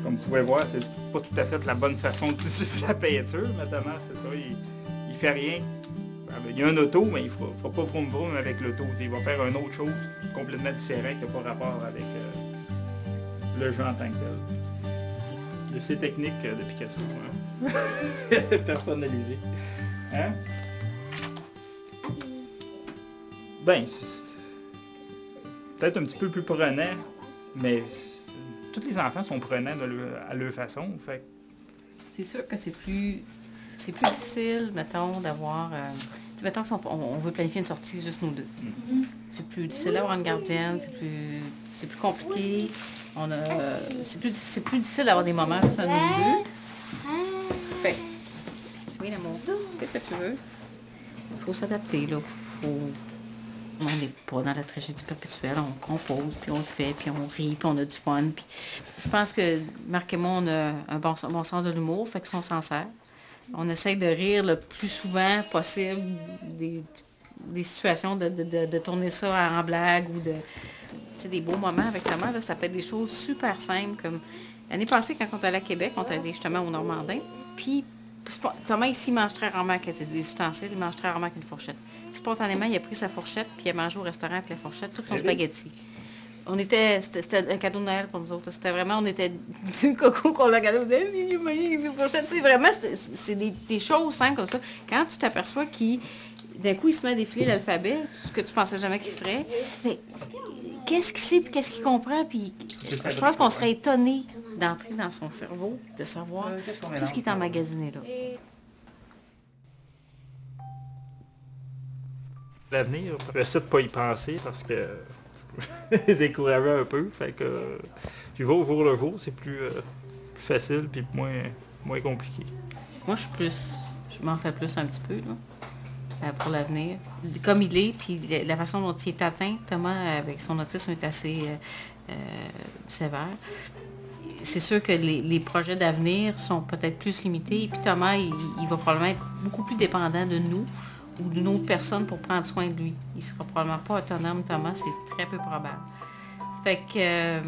comme vous pouvez voir, c'est pas tout à fait la bonne façon d'utiliser la peinture, mais Thomas, c'est ça, il fait rien. Il y a un auto, mais il ne fera pas vroom vroom avec l'auto. Il va faire une autre chose complètement différente qui n'a pas rapport avec le jeu en tant que tel. Il y a ces techniques de Picasso, hein? Personnalisées. Hein? Ben, c'est peut-être un petit peu plus prenant, mais tous les enfants sont prenants à leur façon. Fait. C'est sûr que c'est plus difficile, mettons, d'avoir... mettons qu'on veut planifier une sortie juste nous deux. C'est plus difficile d'avoir une gardienne, c'est plus compliqué. C'est plus difficile d'avoir des moments juste à nous deux. Fait. Oui, l'amour. Qu'est-ce que tu veux? Il faut s'adapter, là. On n'est pas dans la tragédie perpétuelle. On compose, puis on le fait, puis on rit, puis on a du fun. Puis je pense que Marc et moi, on a un bon sens de l'humour, fait qu'ils sont sincères. On essaie de rire le plus souvent possible des situations, de tourner ça en blague ou de... des beaux moments avec Thomas, là, ça peut être des choses super simples, comme l'année passée, quand on est allé à Québec, on est allé justement au Normandin, puis Thomas, ici, mange très rarement avec des ustensiles, il mange très rarement avec une fourchette. Spontanément, il a pris sa fourchette, puis il a mangé au restaurant avec la fourchette, tout son spaghetti. C'était un cadeau de Noël pour nous autres. C'était vraiment, on était deux cocos qu'on l'a regardé, on disait, il m'a une fourchette. Vraiment, c'est des choses simples comme ça. Quand tu t'aperçois d'un coup, il se met à défiler l'alphabet, ce que tu pensais jamais qu'il ferait, mais qu'est-ce qu'il sait, puis qu'est-ce qu'il comprend, puis je pense qu'on serait étonné d'entrer dans son cerveau, de savoir tout ce qui est emmagasiné là. L'avenir, j'essaie de pas y penser parce que je décourageais un peu, fait que j'y vais au jour le jour, c'est plus facile puis moins compliqué. Moi, je m'en fais plus un petit peu, là. Pour l'avenir. Comme il est, puis la façon dont il est atteint, Thomas, avec son autisme, est assez sévère. C'est sûr que les projets d'avenir sont peut-être plus limités. Et puis Thomas, il va probablement être beaucoup plus dépendant de nous ou d'une autre personne pour prendre soin de lui. Il ne sera probablement pas autonome, Thomas, c'est très peu probable. Fait que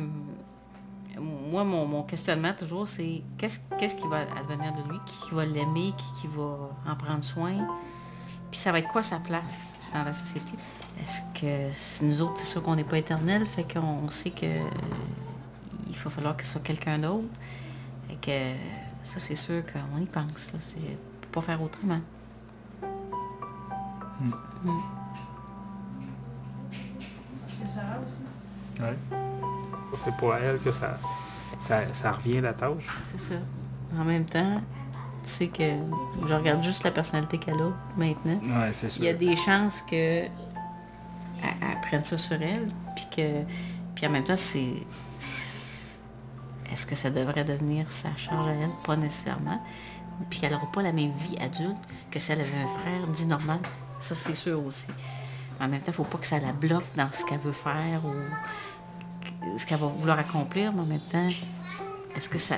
moi, mon questionnement toujours, c'est qu'est-ce qui va advenir de lui, qui va l'aimer, qui va en prendre soin. Puis ça va être quoi sa place dans la société? Est-ce que nous autres, c'est sûr qu'on n'est pas éternels, fait qu'on sait que il va falloir que ce soit quelqu'un d'autre. Et que ça, c'est sûr qu'on y pense. Là. C'est pour pas faire autrement. C'est Sarah aussi? Oui. C'est pour elle que ça revient la tâche. C'est ça. En même temps, tu sais que je regarde juste la personnalité qu'elle a maintenant. Ouais, c'est sûr. Il y a des chances que elle prenne ça sur elle, puis en même temps, est-ce que ça devrait devenir sa charge à elle? Pas nécessairement. Puis qu'elle n'aura pas la même vie adulte que si elle avait un frère dit normal. Ça, c'est sûr aussi. En même temps, il ne faut pas que ça la bloque dans ce qu'elle veut faire ou ce qu'elle va vouloir accomplir, mais en même temps, est-ce que ça...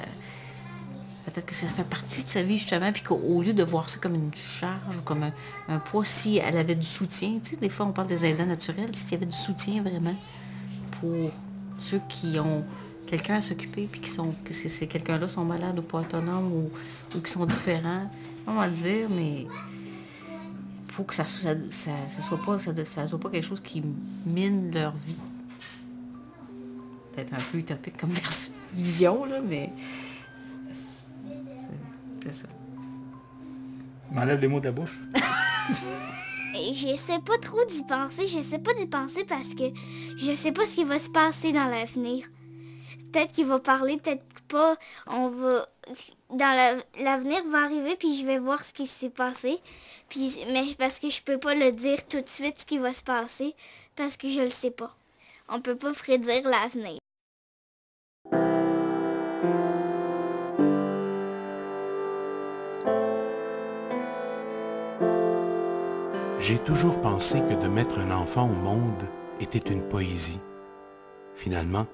Peut-être que ça fait partie de sa vie, justement, puis qu'au lieu de voir ça comme une charge ou comme un poids, si elle avait du soutien, tu sais, des fois, on parle des aidants naturels, s'il y avait du soutien, vraiment, pour ceux qui ont quelqu'un à s'occuper, puis que ces quelqu'un-là sont malades ou pas autonomes ou qui sont différents, on va le dire, mais il faut que ça soit pas quelque chose qui mine leur vie. Peut-être un peu utopique comme vision, là, mais... C'est ça. M'enlève les mots de la bouche. J'essaie pas trop d'y penser. J'essaie pas d'y penser parce que je sais pas ce qui va se passer dans l'avenir. Peut-être qu'il va parler, peut-être pas. L'avenir va arriver, puis je vais voir ce qui s'est passé. Mais parce que je peux pas le dire tout de suite ce qui va se passer, parce que je le sais pas. On peut pas prédire l'avenir. J'ai toujours pensé que de mettre un enfant au monde était une poésie. Finalement,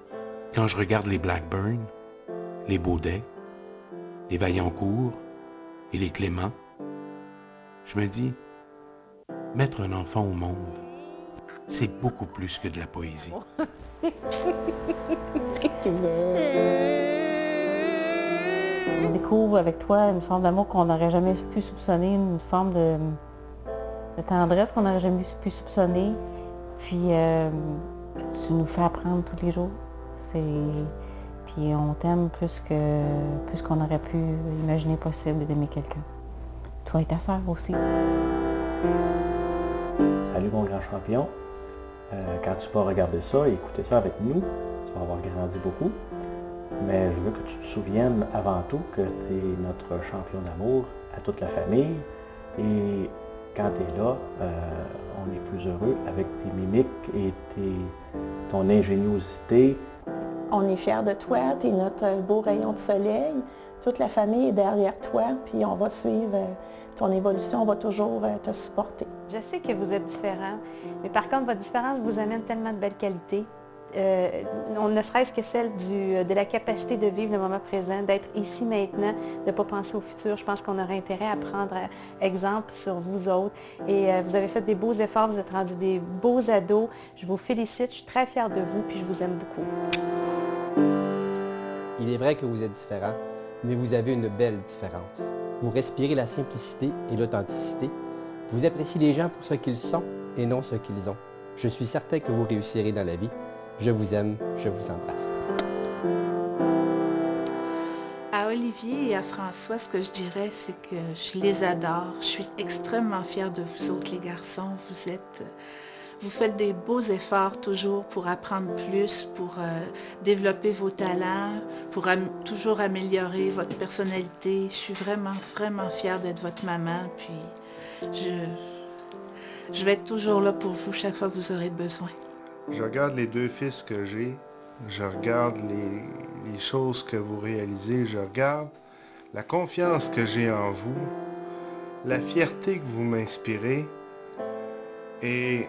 quand je regarde les Blackburn, les Baudet, les Vaillancourt et les Clément, je me dis, mettre un enfant au monde, c'est beaucoup plus que de la poésie. On découvre avec toi une forme d'amour qu'on n'aurait jamais pu soupçonner, une forme de tendresse qu'on n'aurait jamais pu soupçonner. Puis tu nous fais apprendre tous les jours. Puis on t'aime plus qu'on aurait pu imaginer possible d'aimer quelqu'un. Toi et ta sœur aussi. Salut mon grand champion. Quand tu vas regarder ça et écouter ça avec nous, tu vas avoir grandi beaucoup. Mais je veux que tu te souviennes avant tout que tu es notre champion d'amour à toute la famille. Et quand tu es là, on est plus heureux avec tes mimiques et ton ingéniosité. On est fiers de toi, tu es notre beau rayon de soleil. Toute la famille est derrière toi, puis on va suivre ton évolution, on va toujours te supporter. Je sais que vous êtes différents, mais par contre, votre différence vous amène tellement de belles qualités. Ne serait-ce que celle de la capacité de vivre le moment présent, d'être ici maintenant, de ne pas penser au futur. Je pense qu'on aurait intérêt à prendre exemple sur vous autres. Et vous avez fait des beaux efforts, vous êtes rendus des beaux ados. Je vous félicite, je suis très fière de vous, puis je vous aime beaucoup. Il est vrai que vous êtes différents, mais vous avez une belle différence. Vous respirez la simplicité et l'authenticité. Vous appréciez les gens pour ce qu'ils sont et non ce qu'ils ont. Je suis certain que vous réussirez dans la vie. Je vous aime, je vous embrasse. À Olivier et à François, ce que je dirais, c'est que je les adore. Je suis extrêmement fière de vous autres, les garçons. Vous faites des beaux efforts toujours pour apprendre plus, pour développer vos talents, pour toujours améliorer votre personnalité. Je suis vraiment, vraiment fière d'être votre maman. Puis je vais être toujours là pour vous chaque fois que vous aurez besoin. Je regarde les deux fils que j'ai, je regarde les choses que vous réalisez, je regarde la confiance que j'ai en vous, la fierté que vous m'inspirez. Et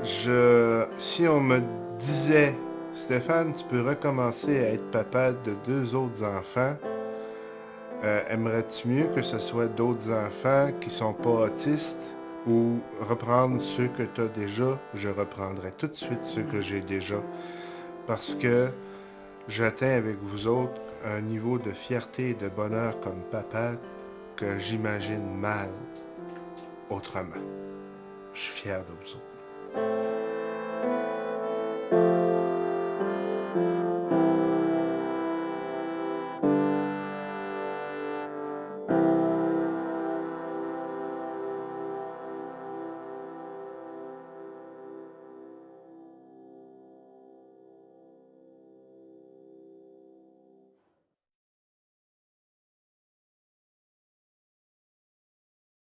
si on me disait, Stéphane, tu peux recommencer à être papa de 2 autres enfants, aimerais-tu mieux que ce soit d'autres enfants qui ne sont pas autistes? Ou reprendre ceux que tu as déjà, je reprendrai tout de suite ceux que j'ai déjà. Parce que j'atteins avec vous autres un niveau de fierté et de bonheur comme papa que j'imagine mal autrement. Je suis fier de vous autres.